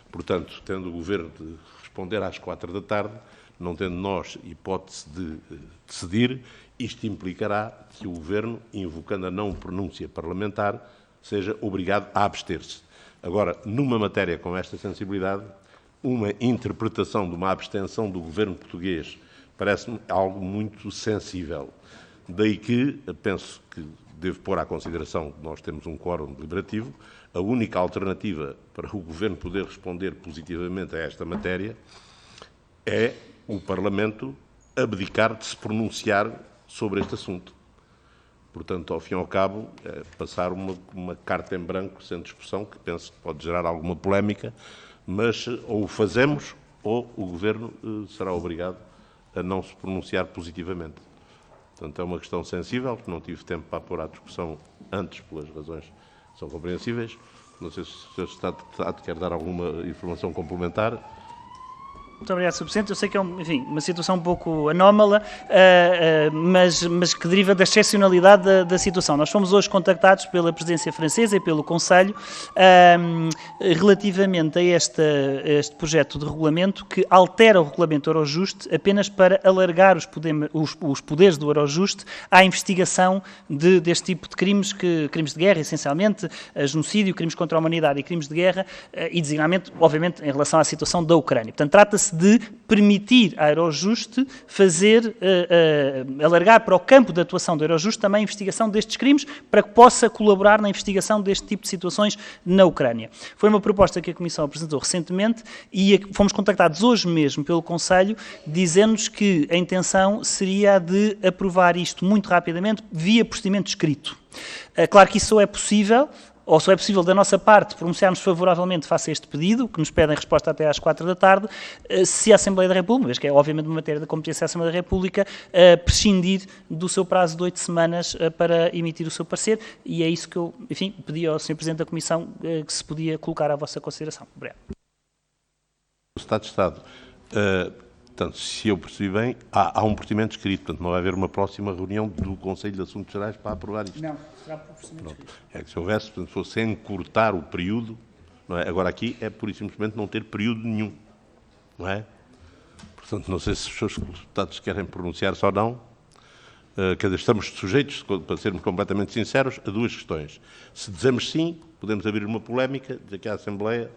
Portanto, tendo o Governo de responder às 4 da tarde, não tendo nós hipótese de decidir, isto implicará que o Governo, invocando a não pronúncia parlamentar, seja obrigado a abster-se. Agora, numa matéria com esta sensibilidade, uma interpretação de uma abstenção do Governo português parece-me algo muito sensível. Daí que penso que devo pôr à consideração que nós temos um quórum deliberativo. A única alternativa para o Governo poder responder positivamente a esta matéria é o Parlamento abdicar de se pronunciar sobre este assunto. Portanto, ao fim e ao cabo, é passar uma carta em branco sem discussão, que penso que pode gerar alguma polémica, mas ou o fazemos ou o Governo será obrigado a não se pronunciar positivamente. Portanto, é uma questão sensível, que não tive tempo para pôr à discussão antes, pelas razões que são compreensíveis. Não sei se o Sr. Secretário de Estado quer dar alguma informação complementar. Muito obrigado, Sr. Presidente. Eu sei que é uma situação um pouco anómala, mas que deriva da excepcionalidade da situação. Nós fomos hoje contactados pela Presidência Francesa e pelo Conselho relativamente a este projeto de regulamento que altera o regulamento Eurojust apenas para alargar os poderes do Eurojust à investigação deste tipo de crimes, crimes de guerra, essencialmente, genocídio, crimes contra a humanidade e crimes de guerra, e designadamente, obviamente, em relação à situação da Ucrânia. Portanto, trata-se de permitir à Eurojust alargar para o campo de atuação da Eurojust também a investigação destes crimes, para que possa colaborar na investigação deste tipo de situações na Ucrânia. Foi uma proposta que a Comissão apresentou recentemente e fomos contactados hoje mesmo pelo Conselho, dizendo-nos que a intenção seria a de aprovar isto muito rapidamente via procedimento escrito. Claro que isso só é possível, ou só é possível da nossa parte pronunciarmos favoravelmente face a este pedido, que nos pedem resposta até às 4 da tarde, se a Assembleia da República, que é obviamente uma matéria da competência da Assembleia da República, prescindir do seu prazo de 8 semanas para emitir o seu parecer, e é isso que eu, enfim, pedi ao Sr. Presidente da Comissão que se podia colocar à vossa consideração. Obrigado. O Estado de Estado, portanto, se eu percebi bem, há um procedimento escrito, portanto, não vai haver uma próxima reunião do Conselho de Assuntos Gerais para aprovar isto. Não, será por procedimento escrito. É que se houvesse, portanto, fosse encurtar o período, não é? Agora aqui é pura e simplesmente não ter período nenhum, não é? Portanto, não sei se os seus deputados querem pronunciar-se ou não. Quer dizer, estamos sujeitos, para sermos completamente sinceros, a duas questões. Se dizemos sim, podemos abrir uma polémica, dizer que a Assembleia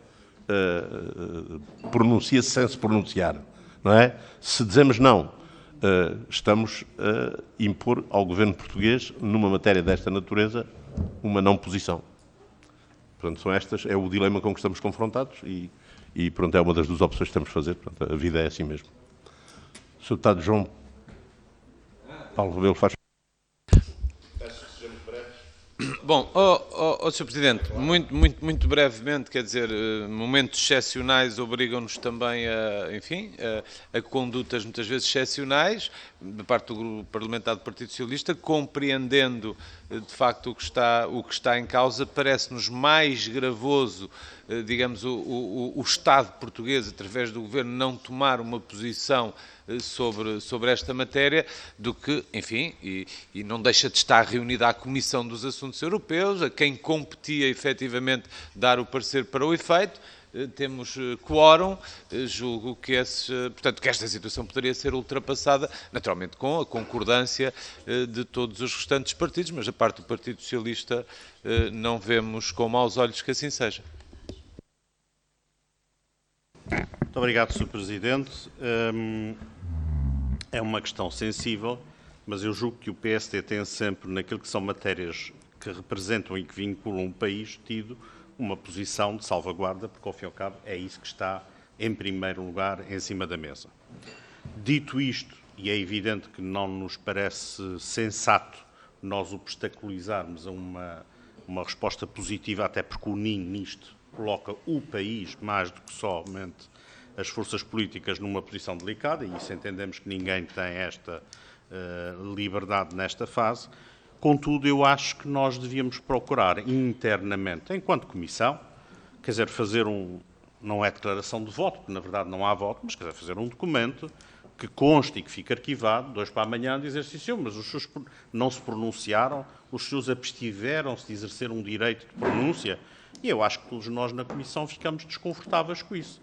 pronuncia-se sem se pronunciar, não é? Se dizemos não, estamos a impor ao Governo português, numa matéria desta natureza, uma não posição. Portanto, é o dilema com que estamos confrontados e pronto, é uma das duas opções que temos de fazer. Portanto, a vida é assim mesmo. O Sr. Deputado João Paulo Rebelo faz. Bom, Sr. Presidente, muito brevemente, quer dizer, momentos excepcionais obrigam-nos também a condutas muitas vezes excepcionais, da parte do Grupo Parlamentar do Partido Socialista, compreendendo de facto o que está em causa, parece-nos mais gravoso, digamos, o Estado português, através do Governo, não tomar uma posição sobre esta matéria, do que, enfim, e não deixa de estar reunida a Comissão dos Assuntos Europeus, a quem competia efetivamente dar o parecer para o efeito. Temos quórum, julgo que portanto, que esta situação poderia ser ultrapassada, naturalmente com a concordância de todos os restantes partidos, mas a parte do Partido Socialista não vemos com maus olhos que assim seja. Muito obrigado, Sr. Presidente. É uma questão sensível, mas eu julgo que o PSD tem sempre, naquilo que são matérias que representam e que vinculam o país, tido uma posição de salvaguarda, porque, ao fim e ao cabo, é isso que está, em primeiro lugar, em cima da mesa. Dito isto, e é evidente que não nos parece sensato nós obstaculizarmos a uma resposta positiva, até porque o NIN nisto coloca o país, mais do que somente as forças políticas, numa posição delicada, e isso entendemos que ninguém tem esta liberdade nesta fase. Contudo, eu acho que nós devíamos procurar internamente, enquanto Comissão, quer dizer, fazer não é declaração de voto, porque na verdade não há voto, mas quer dizer, fazer um documento que conste e que fique arquivado, 2 para amanhã, dizer sim, senhor, mas os senhores não se pronunciaram, os senhores abstiveram-se de exercer um direito de pronúncia, e eu acho que todos nós na Comissão ficamos desconfortáveis com isso.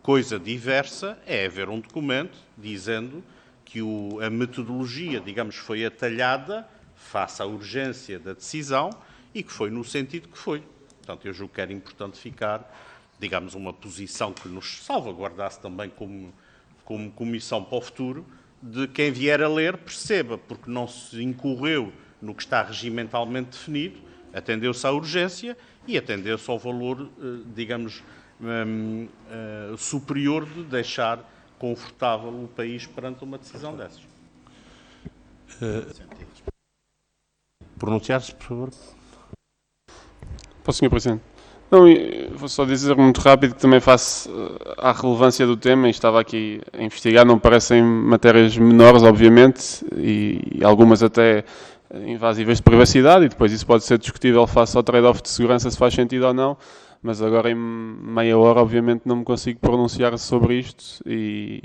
Coisa diversa é haver um documento dizendo que a metodologia, digamos, foi atalhada face à urgência da decisão e que foi no sentido que foi. Portanto, eu julgo que era importante ficar, digamos, uma posição que nos salvaguardasse também como comissão para o futuro, de quem vier a ler perceba, porque não se incorreu no que está regimentalmente definido, atendeu-se à urgência e atendeu-se ao valor, digamos, superior de deixar confortável o país perante uma decisão dessas. Pronunciar-se, por favor. Para o Sr. Presidente. Não, vou só dizer muito rápido que também face à relevância do tema, e estava aqui a investigar, não parecem matérias menores, obviamente, e algumas até invasíveis de privacidade, e depois isso pode ser discutível face ao trade-off de segurança, se faz sentido ou não, mas agora em meia hora, obviamente, não me consigo pronunciar sobre isto, e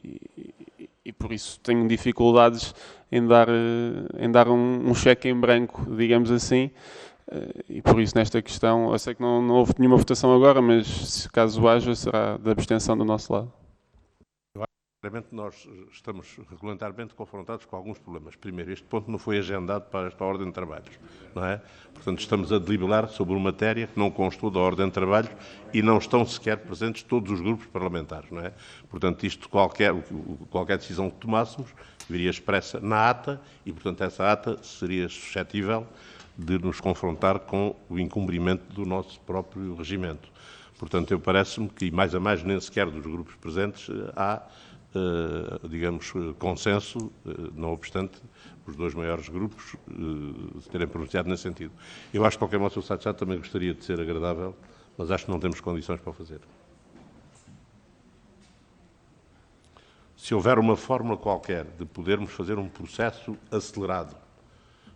por isso tenho dificuldades em dar um cheque em branco, digamos assim. E por isso, nesta questão, eu sei que não houve nenhuma votação agora, mas se caso haja, será de abstenção do nosso lado. Nós estamos regularmente confrontados com alguns problemas. Primeiro, este ponto não foi agendado para esta ordem de trabalhos, não é? Portanto, estamos a deliberar sobre uma matéria que não constou da ordem de trabalhos e não estão sequer presentes todos os grupos parlamentares, não é? Portanto, isto, qualquer decisão que tomássemos, viria expressa na ata e, portanto, essa ata seria suscetível de nos confrontar com o incumprimento do nosso próprio regimento. Portanto, parece-me que, mais a mais, nem sequer dos grupos presentes há, digamos, consenso, não obstante os 2 maiores grupos terem pronunciado nesse sentido. Eu acho que, de qualquer modo, o Sr. Secretário de Estado também gostaria de ser agradável, mas acho que não temos condições para o fazer. Se houver uma fórmula qualquer de podermos fazer um processo acelerado,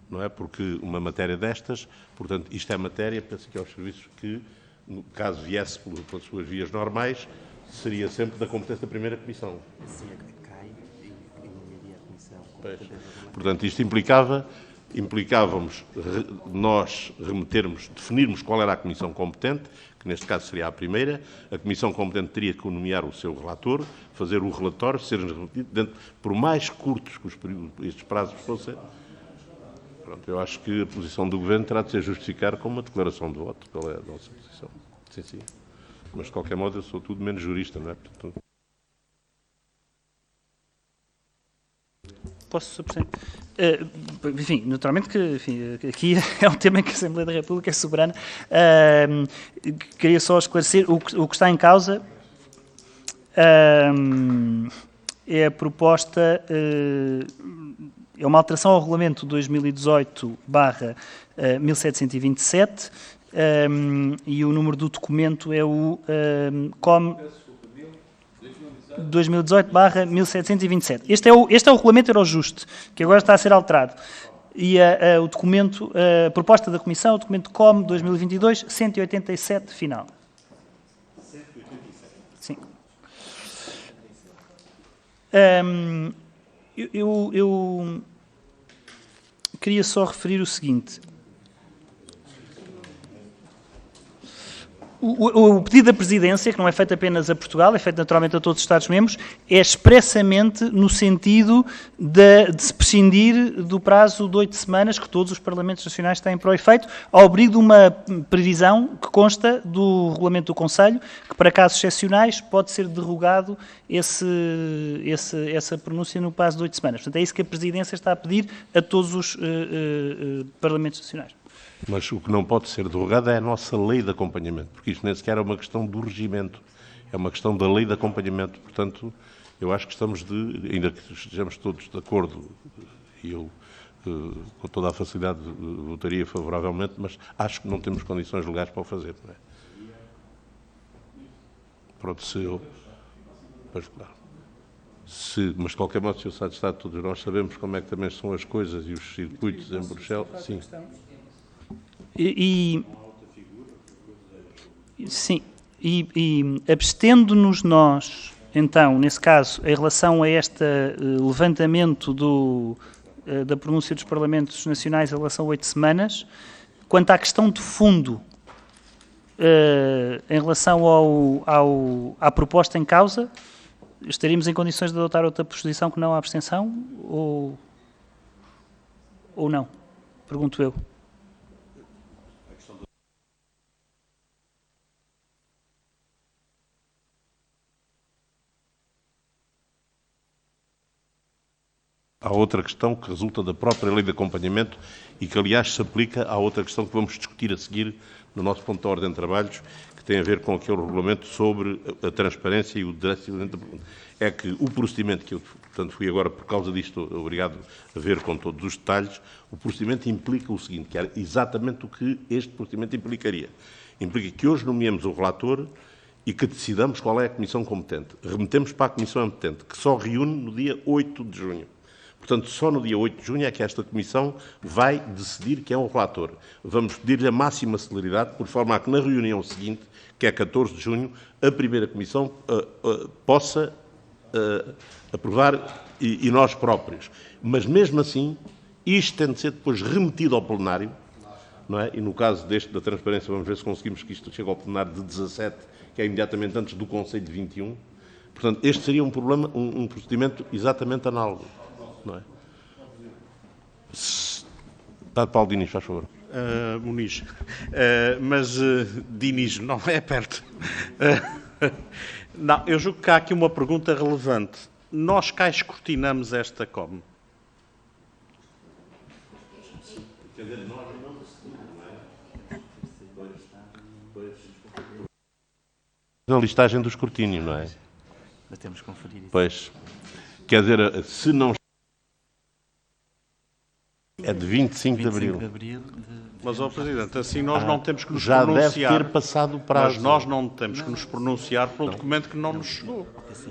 não é? Porque uma matéria destas, portanto, isto é matéria, penso que aos serviços que, no caso viesse pelas suas vias normais, seria sempre da competência da primeira comissão. Assim é que cai e iria a comissão. Portanto, isto implicávamos nós definirmos qual era a comissão competente, que neste caso seria a primeira. A comissão competente teria que nomear o seu relator, fazer o relatório, serem remetidos, por mais curtos que estes prazos fossem. Pronto, eu acho que a posição do Governo terá de ser justificada com uma declaração de voto pela nossa posição. Sim, sim. Mas, de qualquer modo, eu sou tudo menos jurista, não é? Portanto... Posso, Sr. Presidente? Enfim, naturalmente que aqui é um tema em que a Assembleia da República é soberana. Queria só esclarecer o que está em causa é a proposta... É uma alteração ao Regulamento 2018/1727 e o número do documento é o 2018/1727. Este é o Regulamento Eurojust, que agora está a ser alterado. E o documento, a proposta da Comissão, o documento COM 2022-187 final. 187? Sim. Eu queria só referir o seguinte. O pedido da Presidência, que não é feito apenas a Portugal, é feito naturalmente a todos os Estados-membros, é expressamente no sentido de se prescindir do prazo de 8 semanas que todos os Parlamentos Nacionais têm para o efeito, ao abrigo de uma previsão que consta do Regulamento do Conselho, que para casos excepcionais pode ser derrogado essa pronúncia no prazo de 8 semanas. Portanto, é isso que a Presidência está a pedir a todos os Parlamentos Nacionais. Mas o que não pode ser derrogado é a nossa lei de acompanhamento, porque isto nem sequer é uma questão do regimento, é uma questão da lei de acompanhamento. Portanto, eu acho que ainda que estejamos todos de acordo, e eu com toda a facilidade votaria favoravelmente, mas acho que não temos condições legais para o fazer. Não é? Pronto, pois claro. Mas de qualquer modo, Sr. Secretário de Estado, todos nós sabemos como é que também são as coisas e os circuitos em Bruxelas. Sim. Sim, e abstendo-nos nós, então, nesse caso, em relação a este levantamento da pronúncia dos Parlamentos Nacionais em relação a 8 semanas, quanto à questão de fundo, em relação à proposta em causa, estaríamos em condições de adotar outra posição que não a abstenção, ou não? Pergunto eu. Há outra questão que resulta da própria lei de acompanhamento e que, aliás, se aplica à outra questão que vamos discutir a seguir no nosso ponto de ordem de trabalhos, que tem a ver com aquele regulamento sobre a transparência e o direcionamento da pergunta. É que o procedimento que eu, portanto, fui agora, por causa disto, obrigado a ver com todos os detalhes, o procedimento implica o seguinte, que era exatamente o que este procedimento implicaria. Implica que hoje nomeemos o relator e que decidamos qual é a comissão competente. Remetemos para a comissão competente, que só reúne no dia 8 de junho. Portanto, só no dia 8 de junho é que esta Comissão vai decidir quem é o relator. Vamos pedir-lhe a máxima celeridade, por forma a que na reunião seguinte, que é 14 de junho, a primeira Comissão possa aprovar e nós próprios. Mas, mesmo assim, isto tem de ser depois remetido ao plenário, não é? E no caso da transparência, vamos ver se conseguimos que isto chegue ao plenário de 17, que é imediatamente antes do Conselho de 21. Portanto, este seria um procedimento exatamente análogo. Não é? Deputado Paulo Diniz, faz favor. Muniz. Mas Diniz não é perto. Não, eu julgo que há aqui uma pergunta relevante. Nós cá escrutinamos esta COM? Na listagem do escrutínio, não é? Mas temos que conferir isso. Pois. Quer dizer, se não... É de 25 de abril. Mas, ó Presidente, assim nós não temos que nos já pronunciar. Já deve ter passado o prazo. Mas nós não temos que nos pronunciar por um documento que não nos chegou.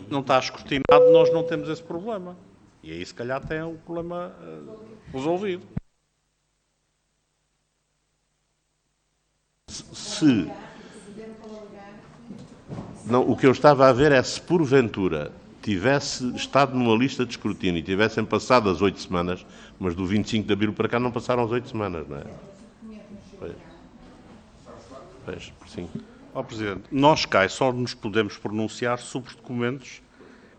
Não está escrutinado, nós não temos esse problema. E aí, se calhar, tem o problema resolvido. Não, o que eu estava a ver é se, porventura, tivesse estado numa lista de escrutínio e tivessem passado as 8 semanas, mas do 25 de abril para cá não passaram as 8 semanas, não é? Pois, sim. Ó Presidente, nós cá só nos podemos pronunciar sobre documentos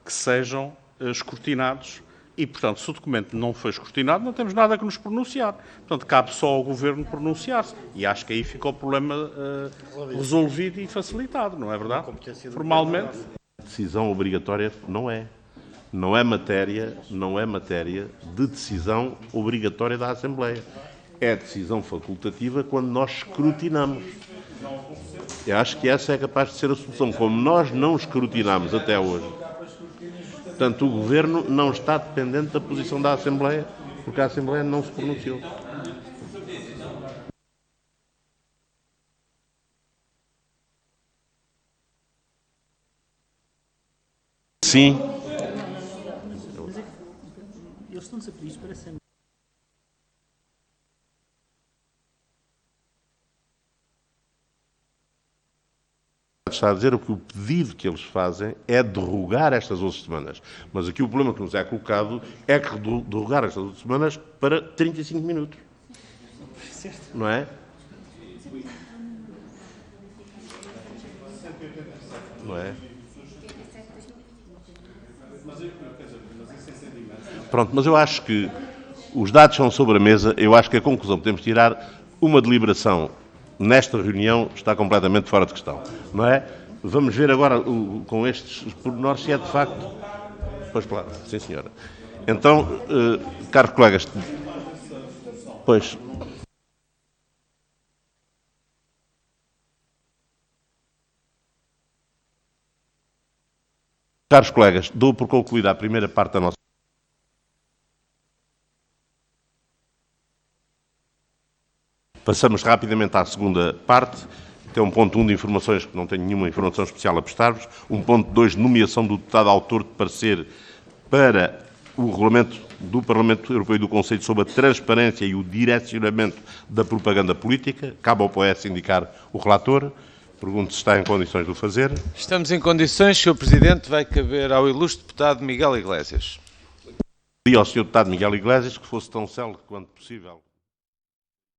que sejam escrutinados e, portanto, se o documento não foi escrutinado, não temos nada que nos pronunciar. Portanto, cabe só ao Governo pronunciar-se. E acho que aí fica o problema resolvido e facilitado, não é verdade? Formalmente. Decisão obrigatória não é. Não é matéria de decisão obrigatória da Assembleia. É decisão facultativa quando nós escrutinamos. Eu acho que essa é capaz de ser a solução. Como nós não escrutinamos até hoje, portanto, o Governo não está dependente da posição da Assembleia, porque a Assembleia não se pronunciou. Sim. Eles estão-nos a pedir isto para sempre. Está a dizer que o pedido que eles fazem é derrogar estas 11 semanas. Mas aqui o problema que nos é colocado é que derrogar estas 11 semanas para 35 minutos. Não é? Não é? Pronto, mas eu acho que os dados são sobre a mesa. Eu acho que a conclusão que podemos tirar, uma deliberação nesta reunião está completamente fora de questão. Não é? Vamos ver agora com estes pormenores se é de facto... Pois claro, sim senhora. Então, caros colegas, pois... Caros colegas, dou por concluída a primeira parte da nossa... Passamos rapidamente à segunda parte. Tem um ponto 1 de informações, que não tenho nenhuma informação especial a prestar-vos. Um ponto 2 de nomeação do deputado autor de parecer para o regulamento do Parlamento Europeu e do Conselho sobre a transparência e o direcionamento da propaganda política. Cabe ao PS indicar o relator. Pergunto se está em condições de o fazer. Estamos em condições, Sr. Presidente. Vai caber ao ilustre deputado Miguel Iglesias. E ao Sr. deputado Miguel Iglesias que fosse tão célere quanto possível.